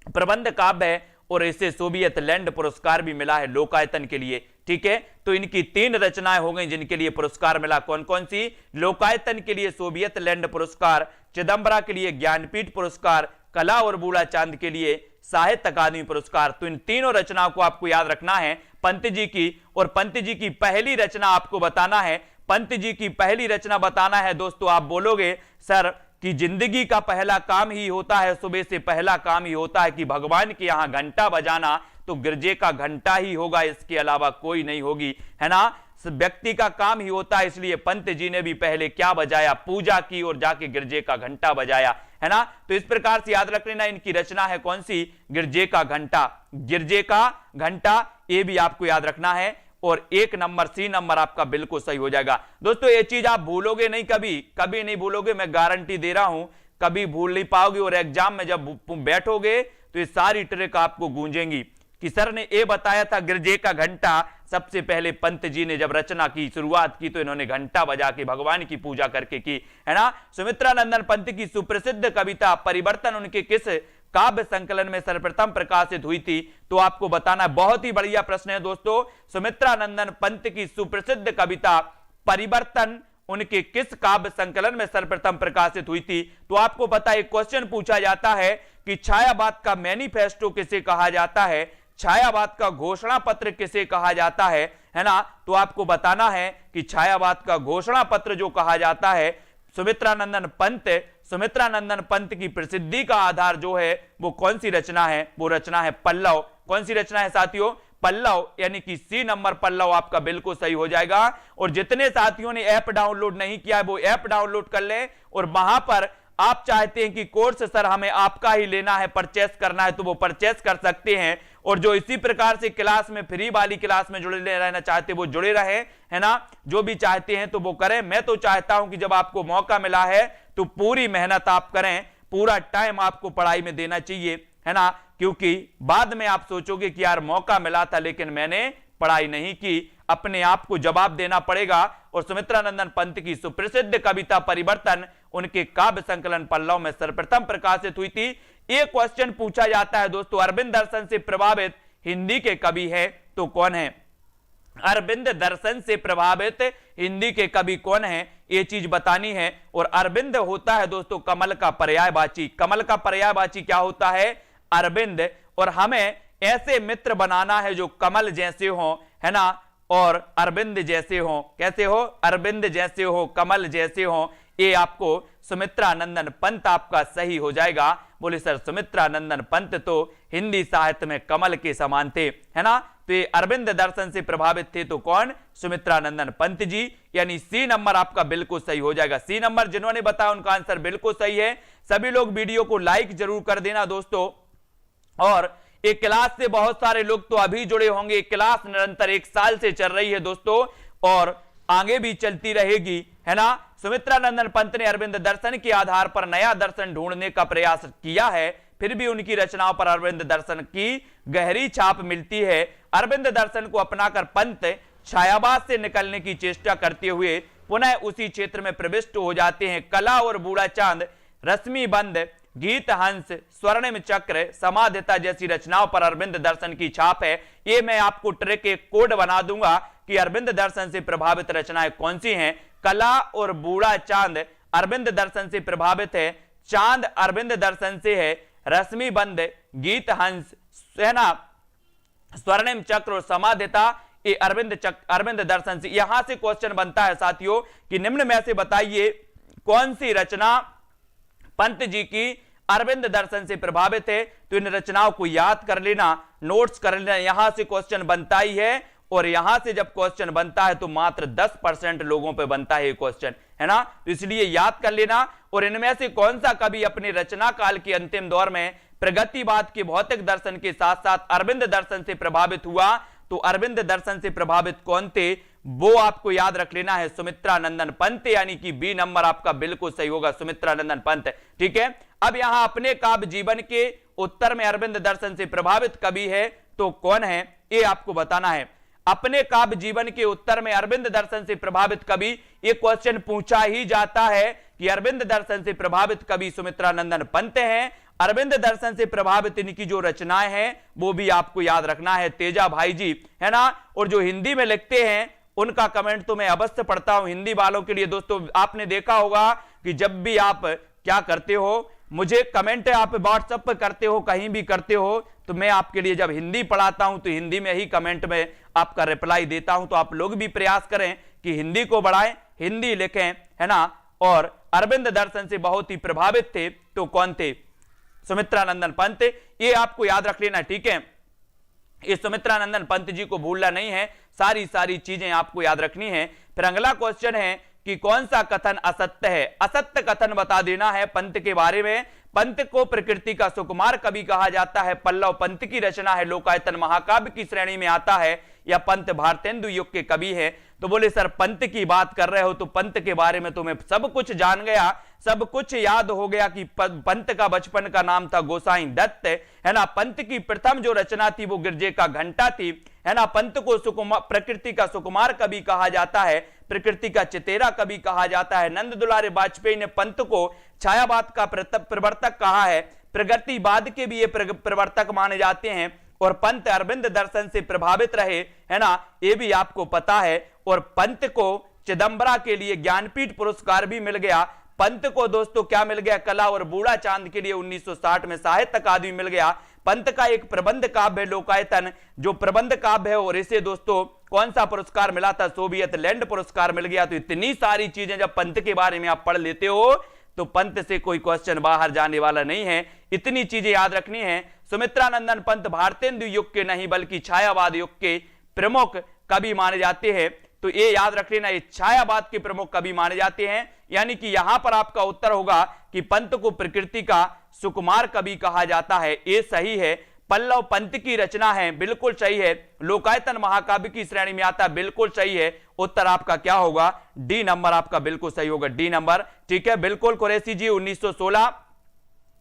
प्रबंध काव्य है और इसे सोवियत लैंड पुरस्कार भी मिला है लोकायतन के लिए, ठीक है। तो इनकी 3 रचनाएं हो गई जिनके लिए पुरस्कार मिला। कौन कौन सी? लोकायतन के लिए सोवियत लैंड पुरस्कार, चिदंबरा के लिए ज्ञानपीठ पुरस्कार, कला और बूढ़ा चांद के लिए साहित्य अकादमी पुरस्कार। तो इन तीनों रचनाओं को आपको याद रखना है पंत जी की। और पंत जी की पहली रचना आपको बताना है, पंत जी की पहली रचना बताना है दोस्तों। आप बोलोगे सर कि जिंदगी का पहला काम ही होता है, सुबह से पहला काम ही होता है कि भगवान के यहां घंटा बजाना, तो गिरजे का घंटा ही होगा, इसके अलावा कोई नहीं होगी, है ना? व्यक्ति का काम ही होता है, इसलिए पंत जी ने भी पहले क्या बजाया? पूजा की और जाके गिरजे का घंटा बजाया, है ना? तो इस प्रकार से याद रख लेना, इनकी रचना है कौन सी? गिरजे का घंटा, गिरजे का घंटा, ये भी आपको याद रखना है। और 1 नंबर सी नंबर आपका बिल्कुल सही हो जाएगा दोस्तों। ये चीज आप भूलोगे नहीं, कभी कभी नहीं भूलोगे, मैं गारंटी दे रहा हूं, कभी भूल नहीं पाओगे। और एग्जाम में जब बैठोगे तो ये सारी ट्रिक आपको गूंजेंगी कि सर ने ये बताया था गिरजे का घंटा। सबसे पहले पंत जी ने जब रचना की, शुरुआत की, तो इन्होंने घंटा बजा के भगवान की पूजा करके की, है ना? सुमित्रा नंदन पंत की सुप्रसिद्ध कविता परिवर्तन उनके किस काव्य संकलन में सर्वप्रथम प्रकाशित हुई थी? तो आपको बताना, बहुत ही बढ़िया प्रश्न है दोस्तों। सुमित्रा नंदन पंत की सुप्रसिद्ध कविता परिवर्तन उनके किस काव्य संकलन में सर्वप्रथम प्रकाशित हुई थी? तो आपको पता है, क्वेश्चन पूछा जाता है कि छायावाद का मैनिफेस्टो किसे कहा जाता है, छायावाद का घोषणा पत्र किसे कहा जाता है ना? तो आपको बताना है कि छायावाद का घोषणा पत्र जो कहा जाता है सुमित्रा नंदन पंत, सुमित्रा नंदन पंत की प्रसिद्धि का आधार जो है वो कौन सी रचना है? वो रचना है पल्लव। कौन सी रचना है साथियों? पल्लव, यानी कि सी नंबर पल्लव आपका बिल्कुल सही हो जाएगा। और जितने साथियों ने ऐप डाउनलोड नहीं किया है वो ऐप डाउनलोड कर ले, और वहां पर आप चाहते हैं कि कोर्स सर हमें आपका ही लेना है, परचेस करना है, तो वो परचेस कर सकते हैं। और जो इसी प्रकार से क्लास में, फ्री वाली क्लास में जुड़े रहना चाहते वो जुड़े रहे, है ना? जो भी चाहते हैं तो वो करें। मैं तो चाहता हूं कि जब आपको मौका मिला है तो पूरी मेहनत आप करें, पूरा टाइम आपको पढ़ाई में देना चाहिए, है ना? क्योंकि बाद में आप सोचोगे कि यार मौका मिला था लेकिन मैंने पढ़ाई नहीं की, अपने आप को जवाब देना पड़ेगा। और सुमित्रा नंदन पंत की सुप्रसिद्ध कविता परिवर्तन उनके काव्य संकलन पल्लव में सर्वप्रथम प्रकाशित हुई थी। एक क्वेश्चन पूछा जाता है दोस्तों, अरविंद दर्शन से प्रभावित हिंदी के कवि है तो कौन है? अरविंद दर्शन से प्रभावित हिंदी के कवि कौन है, ये चीज बतानी है। और अरविंद होता है दोस्तों कमल का पर्यायवाची। कमल का पर्यायवाची क्या होता है? अरविंद। और हमें ऐसे मित्र बनाना है जो कमल जैसे हो, है ना? और अरविंद जैसे हो। कैसे हो? अरविंद जैसे हो, कमल जैसे हो। ये आपको सुमित्रा नंदन पंत आपका सही हो जाएगा। बोले सर सुमित्रा नंदन पंत तो हिंदी साहित्य में कमल के समान थे, है ना? तो ये अरविंद दर्शन से प्रभावित थे तो कौन? सुमित्रा नंदन पंत जी, यानी सी नंबर आपका बिल्कुल सही हो जाएगा। सी नंबर जिन्होंने बताया उनका आंसर बिल्कुल सही है। सभी लोग वीडियो को लाइक जरूर कर देना दोस्तों। और एक क्लास से बहुत सारे लोग तो अभी जुड़े होंगे। क्लास निरंतर 1 साल से चल रही है दोस्तों और आगे भी चलती रहेगी, है ना? सुमित्रा नंदन पंत ने अरविंद दर्शन के आधार पर नया दर्शन ढूंढने का प्रयास किया है, फिर भी उनकी रचनाओं पर अरविंद दर्शन की गहरी छाप मिलती है। अरविंद दर्शन को अपनाकर पंत छायावाद से निकलने की चेष्टा करते हुए पुनः उसी क्षेत्र में प्रविष्ट हो जाते हैं। कला और बूढ़ा चांद, रश्मि बंद, गीत हंस, स्वर्णिम चक्र, समाधिता जैसी रचनाओं पर अरविंद दर्शन की छाप है। ये मैं आपको ट्रिक एक कोड बना दूंगा कि अरविंद दर्शन से प्रभावित रचनाएं कौन सी हैं। कला और बूढ़ा चांद अरविंद दर्शन से प्रभावित है, चांद अरविंद दर्शन से है, रश्मि बंद, गीत हंस, है ना, स्वर्णिम चक्र और समाधिता ये अरविंद दर्शन से। यहां से क्वेश्चन बनता है साथियों कि निम्न में से बताइए कौन सी रचना पंत जी की अरविंद दर्शन से प्रभावित है। तो इन रचनाओं को याद कर लेना। नोट्स कर लेना, यहां से क्वेश्चन बनता ही है, और यहां से जब क्वेश्चन बनता है तो मात्र 10% लोगों पे बनता है ये क्वेश्चन, है ना। तो इसलिए याद कर लेना। और इनमें से कौन सा कवि अपने रचना काल के अंतिम दौर में प्रगतिवाद के भौतिक दर्शन के साथ साथ अरविंद दर्शन से प्रभावित हुआ? तो अरविंद दर्शन से प्रभावित कौन थे, वो आपको याद रख लेना है, सुमित्रानंदन पंत, यानी कि बी नंबर आपका बिल्कुल सही होगा, सुमित्रानंदन पंत। ठीक है, अब यहां अपने काव्य जीवन के उत्तर में अरविंद दर्शन से प्रभावित कवि है तो कौन है, ये आपको बताना है। अपने काव्य जीवन के उत्तर में अरविंद दर्शन से प्रभावित कवि, ये क्वेश्चन पूछा ही जाता है कि अरविंद दर्शन से प्रभावित कवि सुमित्रानंदन पंत हैं। अरविंद दर्शन से प्रभावित इनकी जो रचनाएं हैं वो भी आपको याद रखना है, तेजा भाई जी, है ना। और जो हिंदी में लिखते हैं उनका कमेंट तो मैं अवश्य पढ़ता हूं हिंदी वालों के लिए। दोस्तों आपने देखा होगा कि जब भी आप क्या करते हो, मुझे कमेंट आप व्हाट्सएप पर करते हो, कहीं भी करते हो, तो मैं आपके लिए जब हिंदी पढ़ाता हूं तो हिंदी में ही कमेंट में आपका रिप्लाई देता हूं। तो आप लोग भी प्रयास करें कि हिंदी को बढ़ाएं, हिंदी लिखें, है ना। और अरविंद दर्शन से बहुत ही प्रभावित थे तो कौन थे, सुमित्रानंदन पंत, ये आपको याद रख लेना। ठीक है, इस सुमित्रानंदन पंत जी को भूलना नहीं है, सारी चीजें आपको याद रखनी है। फिर अगला क्वेश्चन है कि कौन सा कथन असत्य है, असत्य कथन बता देना है पंत के बारे में। पंत को प्रकृति का सुकुमार कवि कहा जाता है, पल्लव पंत की रचना है, लोकायतन महाकाव्य की श्रेणी में आता है, या पंत भारतेंदु युग के कवि है। तो बोले सर पंत की बात कर रहे हो तो पंत के बारे में तो मैं सब कुछ जान गया, सब कुछ याद हो गया कि पंत का बचपन का नाम था गोसाई दत्त, है ना। पंत की प्रथम जो रचना थी वो गिरजे का घंटा थी, है ना। पंत को प्रकृति का सुकुमार कवि कहा जाता है, प्रकृति का चितेरा कवि कहा जाता है। नंद दुलारे वाजपेयी ने पंत को छायावाद का प्रवर्तक कहा है, प्रगतिवाद के भी ये प्रवर्तक माने जाते हैं। और पंत अरविंद दर्शन से प्रभावित रहे, है ना, ये भी आपको पता है। और पंत को चिदंबरा के लिए ज्ञानपीठ पुरस्कार भी मिल गया। पंत को दोस्तों क्या मिल गया, कला और बूढ़ा चांद के लिए 1960 में साहित्य अकादमी मिल गया। पंत का एक प्रबंध काव्य है लोकायतन, जो प्रबंध काव्य है, और इसे दोस्तों कौन सा पुरस्कार मिला था, सोवियत लैंड पुरस्कार मिल गया। तो इतनी सारी चीजें जब पंत के बारे में आप पढ़ लेते हो तो पंत से कोई क्वेश्चन बाहर जाने वाला नहीं है, इतनी चीजें याद रखनी है। सुमित्रानंदन पंत भारतेंदु युग के नहीं बल्कि छायावाद युग के प्रमुख कवि माने जाते हैं। तो ये याद रख लेना, ये छायावाद के प्रमुख कवि माने जाते हैं। यानी कि यहां पर आपका उत्तर होगा कि पंत को प्रकृति का सुकुमार कवि कहा जाता है, ये सही है। पल्लव पंत की रचना है, बिल्कुल सही है। लोकायतन महाकाव्य की श्रेणी में आता है, बिल्कुल सही है। उत्तर आपका क्या होगा, डी नंबर आपका बिल्कुल सही होगा, डी नंबर। ठीक है, बिल्कुल कुरैशी जी 1916।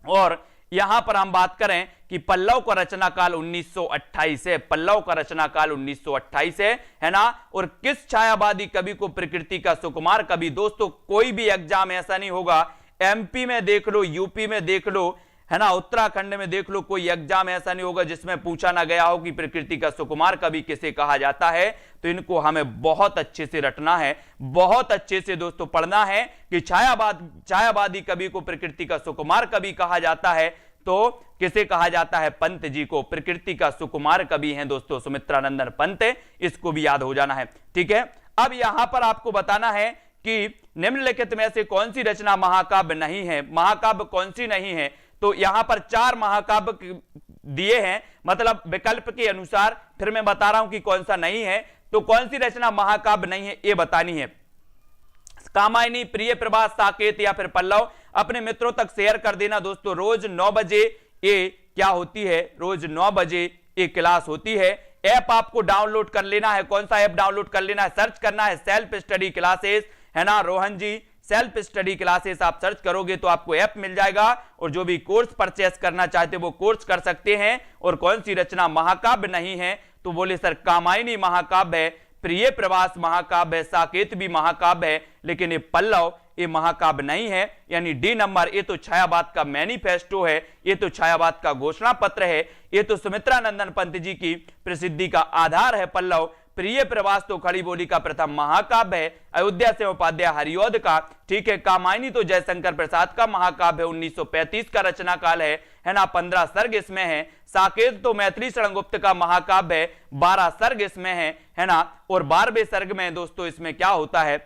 और यहां पर हम बात करें कि पल्लव का रचना काल 1928 है, पल्लव का रचना काल 1928 है ना। और किस छायावादी कवि को प्रकृति का सुकुमार कवि, दोस्तों कोई भी एग्जाम ऐसा नहीं होगा, एमपी में देख लो, यूपी में देख लो, है ना, उत्तराखंड में देख लो, कोई एग्जाम ऐसा नहीं होगा जिसमें पूछा ना गया हो कि प्रकृति का सुकुमार कवि किसे कहा जाता है। तो इनको हमें बहुत अच्छे से रटना है, बहुत अच्छे से दोस्तों पढ़ना है कि छायावादी कवि को प्रकृति का सुकुमार कवि कहा जाता है। तो किसे कहा जाता है, पंत जी को प्रकृति का सुकुमार कवि हैं दोस्तों सुमित्रानंदन पंत, इसको भी याद हो जाना है। ठीक है, अब यहां पर आपको बताना है कि निम्नलिखित में से कौन सी रचना महाकाव्य नहीं है, महाकाव्य कौन सी नहीं है। तो यहां पर 4 महाकाव्य दिए हैं, मतलब विकल्प के अनुसार, फिर मैं बता रहा हूं कि कौन सा नहीं है। तो कौन सी रचना महाकाव्य नहीं है ये बतानी है। कामायनी, प्रिय प्रभास, साकेत या फिर पल्लव। अपने मित्रों तक शेयर कर देना दोस्तों। रोज 9 बजे ये क्या होती है, रोज 9 बजे ये क्लास होती है। ऐप आपको डाउनलोड कर लेना है, कौन सा ऐप डाउनलोड कर लेना है, सर्च करना है सेल्फ स्टडी क्लासेस, है ना रोहन जी, सेल्फ स्टडी क्लासेस आप सर्च करोगे तो आपको ऐप मिल जाएगा। और जो भी कोर्स परचेस करना चाहते वो कोर्स कर सकते हैं। और कौन सी रचना महाकाव्य नहीं है, तो बोले सर कामायनी महाकाव्य है, प्रिय प्रवास महाकाव्य है, साकेत भी महाकाव्य है, लेकिन ये पल्लव ये महाकाव्य नहीं है, यानी डी नंबर। ये तो छायावाद का मैनिफेस्टो है, ये तो छायावाद का घोषणा पत्र है, ये तो सुमित्रानंदन पंत जी की प्रसिद्धि का आधार है पल्लव। प्रिय प्रवास तो खड़ी बोली का प्रथम महाकाव्य है, अयोध्या से उपाध्याय हरिऔध का। ठीक है, कामायनी तो जयशंकर प्रसाद का महाकाव्य है, 1935 का रचना काल है ना, 15 सर्ग इसमें है। साकेत तो मैथिली शरण गुप्त का महाकाव्य है, 12 सर्ग इसमें है ना। और 12वें सर्ग में दोस्तों इसमें क्या होता है,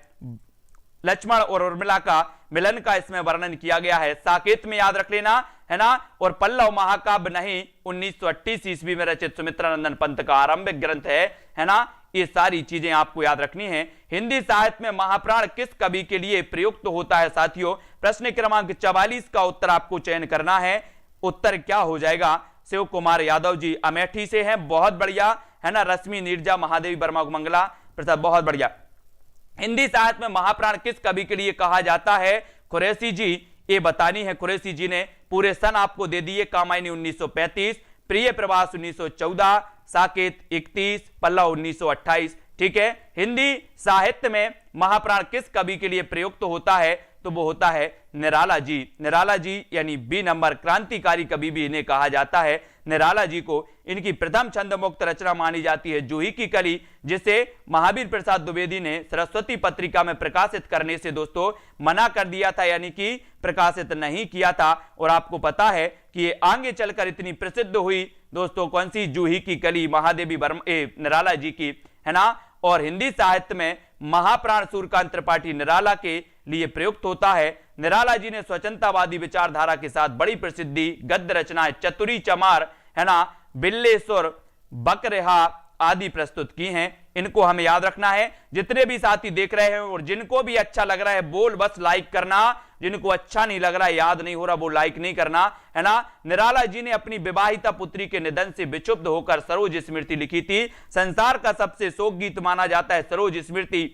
लक्ष्मण और उर्मिला का मिलन का इसमें वर्णन किया गया है। साकेत में याद रख लेना, है ना। और पल्लव महाकाव्य नहीं 1938 ईस्वी में रचित सुमित्रानंदन पंत का आरंभिक ग्रंथ है ना। ये सारी चीजें आपको याद रखनी है। हिंदी साहित्य में महाप्राण किस कवि के लिए प्रयुक्त होता है साथियों? प्रश्न क्रमांक 44 का उत्तर आपको चयन करना है। उत्तर क्या हो जाएगा? शिव कुमार यादव जी अमेठी से हैं, बहुत बढ़िया, है ना। रश्मि नीरजा, महादेवी वर्मा, मंगला प्रसाद, बहुत बढ़िया। हिंदी साहित्य में महाप्राण किस कवि के लिए कहा जाता है? कुरैशी जी, ये बतानी है। कुरैशी जी ने पूरे सन आपको दे दिए। कामायनी 1935, प्रिय प्रवास 1914, साकेत 31, पल्लव 1928। ठीक है। हिंदी साहित्य में महाप्राण किस कवि के लिए प्रयुक्त होता है? तो वो होता है निराला जी। निराला जी यानी बी नंबर, क्रांतिकारी कवि भी इन्हें कहा जाता है। निराला जी को इनकी प्रथम छंदमुक्त रचना मानी जाती है जूही की कली, जिसे महावीर प्रसाद द्विवेदी ने सरस्वती पत्रिका में प्रकाशित करने से दोस्तों मना कर दिया था, यानी कि प्रकाशित नहीं किया था। और आपको पता है कि ये आगे चलकर इतनी प्रसिद्ध हुई दोस्तों, कौन सी? जूही की कली, महादेवी वर्मा निराला जी की, है ना। और हिंदी साहित्य में महाप्राण सूर्यकांत त्रिपाठी निराला के लिए प्रयुक्त होता है। निराला जी ने स्वतंत्रवादी विचारधारा के साथ बड़ी प्रसिद्धि गद्य रचनाएं चतुरी चमार, है ना, बिल्लेश्वर, बकरेहा आदि प्रस्तुत की हैं। इनको हमें याद रखना है। जितने भी साथी देख रहे हैं और जिनको भी अच्छा लग रहा है बोल बस लाइक करना, जिनको अच्छा नहीं लग रहा है, याद नहीं हो रहा, वो लाइक नहीं करना, है ना। निराला जी ने अपनी विवाहिता पुत्री के निधन से विक्षुब्ध होकर सरोज स्मृति लिखी थी। संसार का सबसे शोक गीत माना जाता है सरोज स्मृति।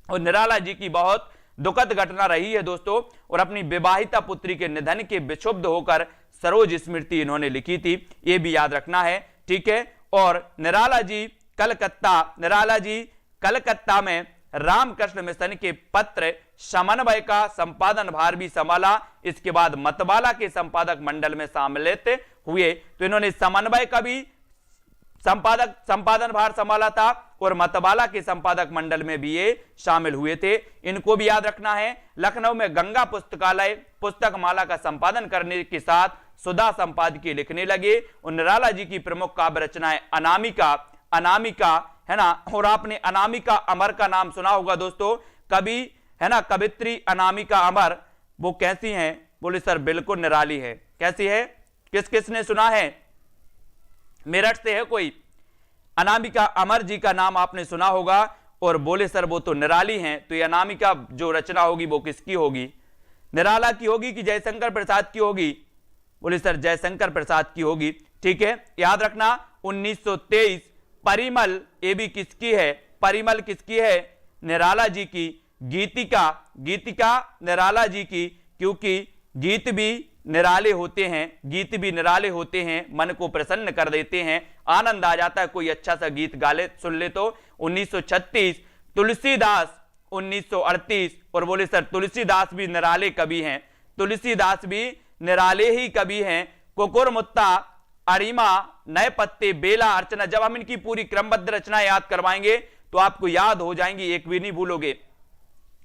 और निराला जी की बहुत दुखद घटना रही है दोस्तों, और अपनी विवाहिता पुत्री के निधन के विक्षुब्ध होकर सरोज स्मृति इन्होंने लिखी थी, ये भी याद रखना है। ठीक है। और निराला जी कलकत्ता में रामकृष्ण मिशन के पत्र समन्वय का संपादन भार भी संभाला। इसके बाद मतवाला के संपादक मंडल में सम्मिलित हुए। तो इन्होंने समन्वय का भी संपादन भार संभाला था और मतवाला के संपादक मंडल में भी ये शामिल हुए थे। इनको भी याद रखना है। लखनऊ में गंगा पुस्तकालय पुस्तक माला का संपादन करने के साथ सुधा संपादकीय लिखने लगे। और निराला जी की प्रमुख काव्य रचनाएं अनामिका, है ना। और आपने अनामिका अमर का नाम सुना होगा दोस्तों, कवि, है ना, कवित्री अनामिका अमर। वो कैसी हैं? बोले सर बिल्कुल निराली है। कैसी है? किस किसने सुना है? मेरठ से है कोई? अनामिका अमर जी का नाम आपने सुना होगा। और बोले सर वो तो निराली हैं। तो ये अनामिका जो रचना होगी वो किसकी होगी? निराला की होगी कि जयशंकर प्रसाद की होगी? बोले सर जयशंकर प्रसाद की होगी। ठीक है, याद रखना। 1923 परिमल, ये भी किसकी है? परिमल किसकी है? निराला जी की। गीतिका निराला जी की, क्योंकि गीत भी निराले होते हैं, मन को प्रसन्न कर देते हैं, आनंद आ जाता है। कोई अच्छा सा गीत गा ले, सुन ले तो। 1936 तुलसीदास, 1938। और बोले सर तुलसीदास भी निराले कवि हैं? तुलसीदास भी निराले ही कवि हैं। कुकुरमुत्ता, अरिमा, नए पत्ते, बेला, अर्चना, जब हम इनकी पूरी क्रमबद्ध रचना याद करवाएंगे तो आपको याद हो जाएंगी, एक भी नहीं भूलोगे।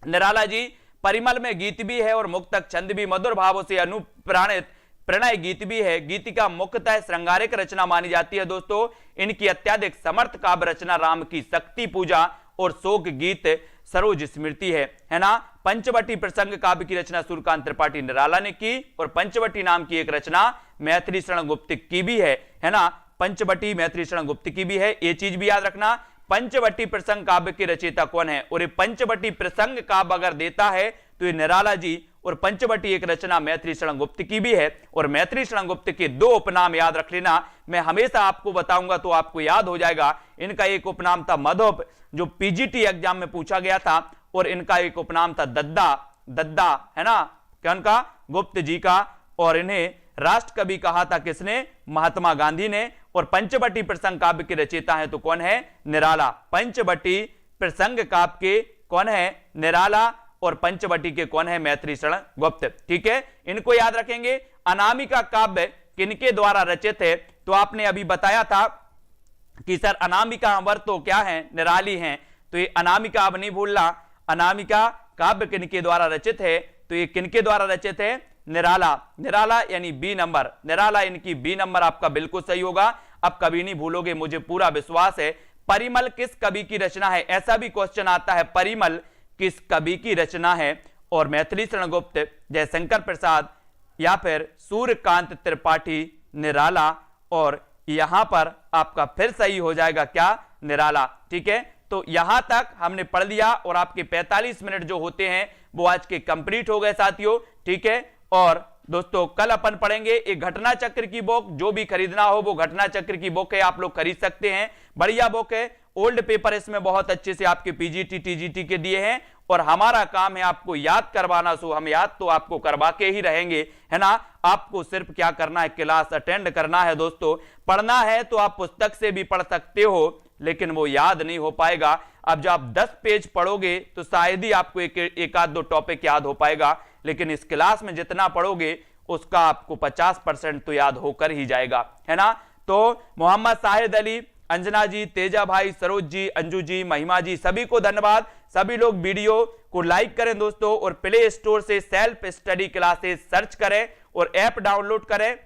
निराला जी परिमल में गीत भी है और मुक्तक छंद भी, मधुर भावों से अनुप्राणित प्रणय गीत भी है। गीतिका मुख्यतः श्रृंगारिक रचना मानी जाती है दोस्तों। इनकी अत्यधिक समर्थ काव्य रचना राम की शक्ति पूजा और शोक गीत सरोज स्मृति है ना। पंचवटी प्रसंग काव्य की रचना सूर्यकांत त्रिपाठी निराला ने की। और पंचवटी नाम की एक रचना मैथिली शरण गुप्त की भी है ना। पंचवटी मैथिली शरण गुप्त की भी है, ये चीज भी याद रखना। पंचवटी प्रसंग काव्य के रचयिता कौन है? और ये पंचवटी प्रसंग काव्य अगर देता है तो ये निराला जी। और पंचवटी एक रचना मैथिली शरण गुप्त की भी है। और मैथिली शरण गुप्त के दो उपनाम याद रख लेना, मैं हमेशा आपको बताऊंगा तो आपको याद हो जाएगा। इनका एक उपनाम था मधुप, जो पीजीटी एग्जाम में पूछा गया था। और इनका एक उपनाम था दद्दा, है ना, कौन का? गुप्त जी का। और इन्हें राष्ट्र कवि कहा था किसने? महात्मा गांधी ने। और पंचवटी प्रसंग काव्य के रचयिता है तो कौन है? निराला। पंचवटी प्रसंग काव्य के कौन है? निराला। और पंचवटी के कौन है? मैथिली शरण गुप्त। ठीक है, इनको याद रखेंगे। अनामिका काव्य किनके द्वारा रचित है? तो आपने अभी बताया था कि सर अनामिका अमर तो क्या है? निराली हैं। तो ये अनामिका अब नहीं भूलना। अनामिका काव्य किनके द्वारा रचित है? तो ये किनके द्वारा रचित है? निराला यानी बी नंबर। निराला इनकी बी नंबर आपका बिल्कुल सही होगा। अब कभी नहीं भूलोगे, मुझे पूरा विश्वास है। परिमल किस कवि की रचना है? ऐसा भी क्वेश्चन आता है, परिमल किस कवि की रचना है? और मैथिली शरण गुप्त, जयशंकर प्रसाद या फिर सूर्यकांत त्रिपाठी निराला, और यहां पर आपका फिर सही हो जाएगा क्या, निराला। ठीक है, तो यहां तक हमने पढ़ लिया और आपके 45 मिनट जो होते हैं वो आज के कंप्लीट हो गए साथियों। ठीक है, और दोस्तों कल अपन पढ़ेंगे एक घटना चक्र की बुक, जो भी खरीदना हो वो घटना चक्र की बुक है, आप लोग खरीद सकते हैं, बढ़िया बुक है, ओल्ड पेपर इसमें बहुत अच्छे से आपके पीजीटी टीजीटी के दिए हैं, और हमारा काम है आपको याद करवाना, सो हम याद तो आपको करवा के ही रहेंगे, है ना। आपको सिर्फ क्या करना है, क्लास अटेंड करना है दोस्तों। पढ़ना है तो आप पुस्तक से भी पढ़ सकते हो, लेकिन वो याद नहीं हो पाएगा। अब जब आप 10 पेज पढ़ोगे तो शायद ही आपको एक आध दो टॉपिक याद हो पाएगा, लेकिन इस क्लास में जितना पढ़ोगे उसका आपको 50% तो याद होकर ही जाएगा, है ना। तो मोहम्मद शाहिद अली, अंजना जी, तेजा भाई, सरोज जी, अंजू जी, महिमा जी, सभी को धन्यवाद। सभी लोग वीडियो को लाइक करें दोस्तों, और प्ले स्टोर से सेल्फ स्टडी क्लासेस सर्च करें और ऐप डाउनलोड करें।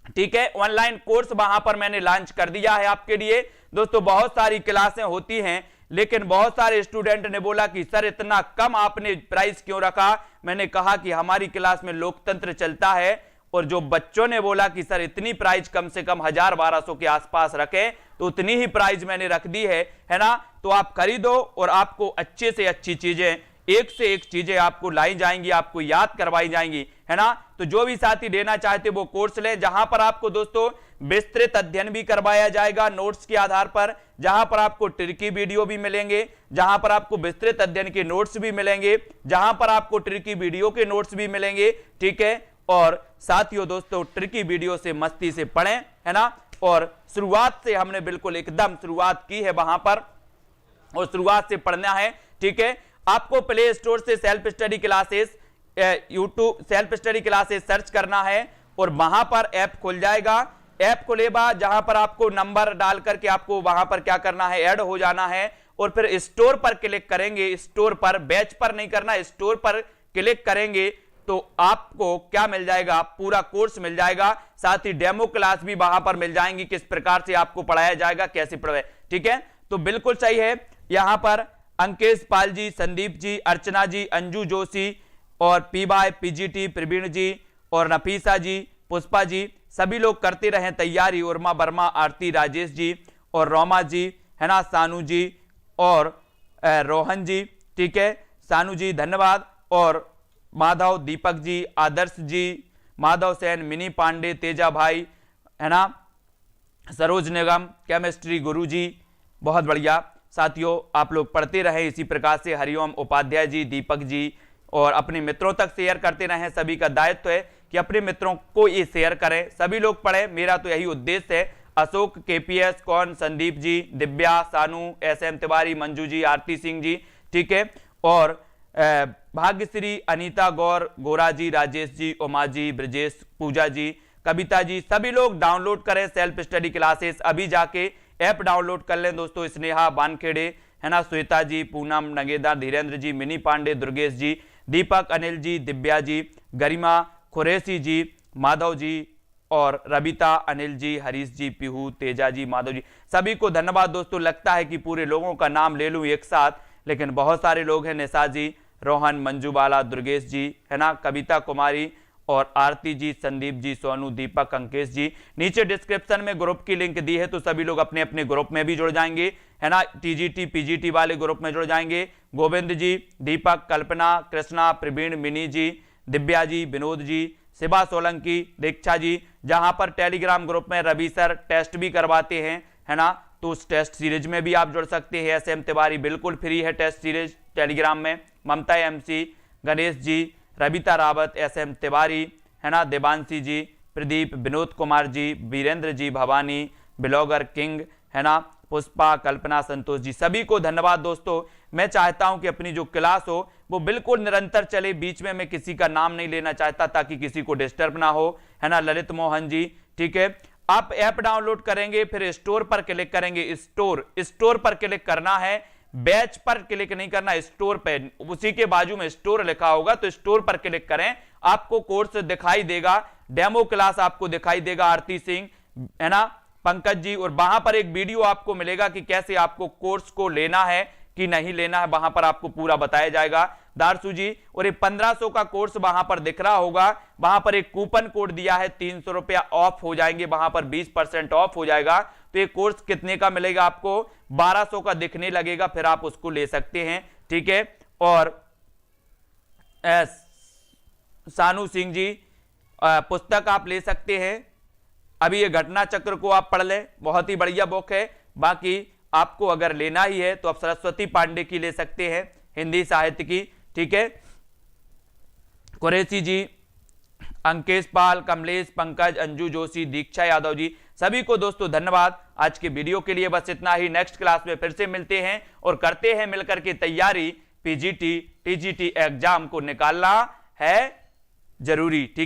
ठीक है, ऑनलाइन कोर्स वहां पर मैंने लॉन्च कर दिया है आपके लिए दोस्तों। बहुत सारी क्लासें होती हैं, लेकिन बहुत सारे स्टूडेंट ने बोला कि सर इतना कम आपने प्राइस क्यों रखा। मैंने कहा कि हमारी क्लास में लोकतंत्र चलता है, और जो बच्चों ने बोला कि सर इतनी प्राइस कम से कम 1000-1200 के आसपास रखें, तो उतनी ही प्राइस मैंने रख दी है ना। तो आप खरीदो और आपको अच्छे से अच्छी चीजें, एक से एक चीजें आपको लाई जाएंगी, आपको याद करवाई जाएंगी, है ना। तो जो भी साथी लेना चाहते वो कोर्स लें, जहां पर आपको दोस्तों विस्तृत अध्ययन भी करवाया जाएगा नोट्स के आधार पर, जहां पर आपको ट्रिकी वीडियो भी मिलेंगे, जहां पर आपको विस्तृत अध्ययन के नोट्स भी मिलेंगे, जहां पर आपको ट्रिकी वीडियो के नोट्स भी मिलेंगे। ठीक है, और साथियों दोस्तों ट्रिकी वीडियो से मस्ती से पढ़ें, है ना। और शुरुआत से हमने बिल्कुल एकदम शुरुआत की है वहां पर, और शुरुआत से पढ़ना है। ठीक है, आपको प्ले स्टोर से self study classes, YouTube self study classes search करना है, और वहां पर ऐप खुल जाएगा। ऐप खुलेगा जहां पर आपको नंबर डाल करके आपको वहां पर क्या करना है, ऐड हो जाना है, और फिर स्टोर पर क्लिक करेंगे। स्टोर पर, बैच पर नहीं करना, स्टोर पर क्लिक करेंगे तो आपको क्या मिल जाएगा, पूरा कोर्स मिल जाएगा, साथ ही डेमो क्लास भी वहां पर मिल जाएंगी, किस प्रकार से आपको पढ़ाया जाएगा, कैसे पढ़ाए। ठीक है, तो बिल्कुल सही है। यहां पर अंकेश पाल जी, संदीप जी, अर्चना जी, अंजू जोशी, और पीबाई, पीजीटी, प्रवीण जी, और नफीसा जी, पुष्पा जी, सभी लोग करते रहे तैयारी। उर्मा वर्मा, आरती, राजेश जी, और रोमा जी, है ना, सानू जी, और रोहन जी। ठीक है, सानू जी धन्यवाद, और माधव, दीपक जी, आदर्श जी, माधव सेन, मिनी पांडे, तेजा भाई, है ना, सरोज निगम, केमिस्ट्री गुरु जी, बहुत बढ़िया साथियों। आप लोग पढ़ते रहे इसी प्रकार से। हरिओम उपाध्याय जी, दीपक जी, और अपने मित्रों तक शेयर करते रहें। सभी का दायित्व है कि अपने मित्रों को ये शेयर करें, सभी लोग पढ़ें, मेरा तो यही उद्देश्य है। अशोक, केपीएस, कौन, संदीप जी, दिव्या, सानू, एसएम तिवारी, मंजू जी, आरती सिंह जी, ठीक है, और भाग्यश्री, अनीता गौर, गोरा जी, राजेश जी, उमा जी, ब्रजेश, पूजा जी, कविता जी, सभी लोग डाउनलोड करें सेल्फ स्टडी क्लासेस। अभी जाके ऐप डाउनलोड कर लें दोस्तों। स्नेहा बानखेड़े, है ना, श्वेता जी, पूनम नगेदा, धीरेन्द्र जी, मिनी पांडे, दुर्गेश जी, दीपक, अनिल जी, दिव्या जी, गरिमा, खुरेशी जी, माधव जी, और रबिता, अनिल जी, हरीश जी, पीहू, तेजा जी, माधव जी, सभी को धन्यवाद दोस्तों। लगता है कि पूरे लोगों का नाम ले लूं एक साथ, लेकिन बहुत सारे लोग हैं। निशा जी, रोहन, मंजूबाला, दुर्गेश जी, है ना, कविता कुमारी, और आरती जी, संदीप जी, सोनू, दीपक, अंकेश जी। नीचे डिस्क्रिप्शन में ग्रुप की लिंक दी है, तो सभी लोग अपने अपने ग्रुप में भी जुड़ जाएंगे, है ना। टीजीटी पीजीटी वाले ग्रुप में जुड़ जाएंगे। गोविंद जी, दीपक, कल्पना, कृष्णा, प्रवीण, मिनी जी, दिव्या जी, विनोद जी, शिवा सोलंकी, दीक्षा जी। जहां पर टेलीग्राम ग्रुप में रवि सर टेस्ट भी करवाते हैं, है ना, तो उस टेस्ट सीरीज में भी आप जुड़ सकते हैं। एसएम तिवारी बिल्कुल फ्री है टेस्ट सीरीज टेलीग्राम में। ममता एमसी, गणेश जी, रबिता रावत, एसएम तिवारी, है ना, देवांशी जी, प्रदीप, विनोद कुमार जी, वीरेंद्र जी, भवानी, ब्लॉगर किंग, है ना, पुष्पा, कल्पना, संतोष जी, सभी को धन्यवाद दोस्तों। मैं चाहता हूं कि अपनी जो क्लास हो वो बिल्कुल निरंतर चले, बीच में मैं किसी का नाम नहीं लेना चाहता ताकि किसी को डिस्टर्ब ना हो, है ना। ललित मोहन जी, ठीक है। आप ऐप डाउनलोड करेंगे, फिर स्टोर पर क्लिक करेंगे। स्टोर पर क्लिक करना है, बैच पर क्लिक नहीं करना, स्टोर पे, उसी के बाजू में स्टोर लिखा होगा, तो स्टोर पर क्लिक करें, आपको कोर्स दिखाई देगा, डेमो क्लास आपको दिखाई देगा, आरती सिंह, है ना, पंकज जी, और वहां पर एक वीडियो आपको मिलेगा कि कैसे आपको कोर्स को लेना है, कि नहीं लेना है, वहां पर आपको पूरा बताया जाएगा दारसू जी। और ये 1500 का कोर्स वहां पर दिख रहा होगा, वहां पर एक कूपन कोड दिया है, 300 रुपया ऑफ हो जाएंगे, वहां पर 20% ऑफ हो जाएगा। तो ये कोर्स कितने का मिलेगा आपको, 1200 का दिखने लगेगा, फिर आप उसको ले सकते हैं, ठीक है। और सानू सिंह जी पुस्तक आप ले सकते हैं, अभी ये घटना चक्र को आप पढ़ लें, बहुत ही बढ़िया बुक है। बाकी आपको अगर लेना ही है तो आप सरस्वती पांडे की ले सकते हैं, हिंदी साहित्य की, ठीक है। कुरैशी जी, अंकेश पाल, कमलेश, पंकज, अंजू जोशी, दीक्षा यादव जी, सभी को दोस्तों धन्यवाद। आज के वीडियो के लिए बस इतना ही। नेक्स्ट क्लास में फिर से मिलते हैं और करते हैं मिलकर के तैयारी। पीजीटी टीजीटी एग्जाम को निकालना है जरूरी, ठीक।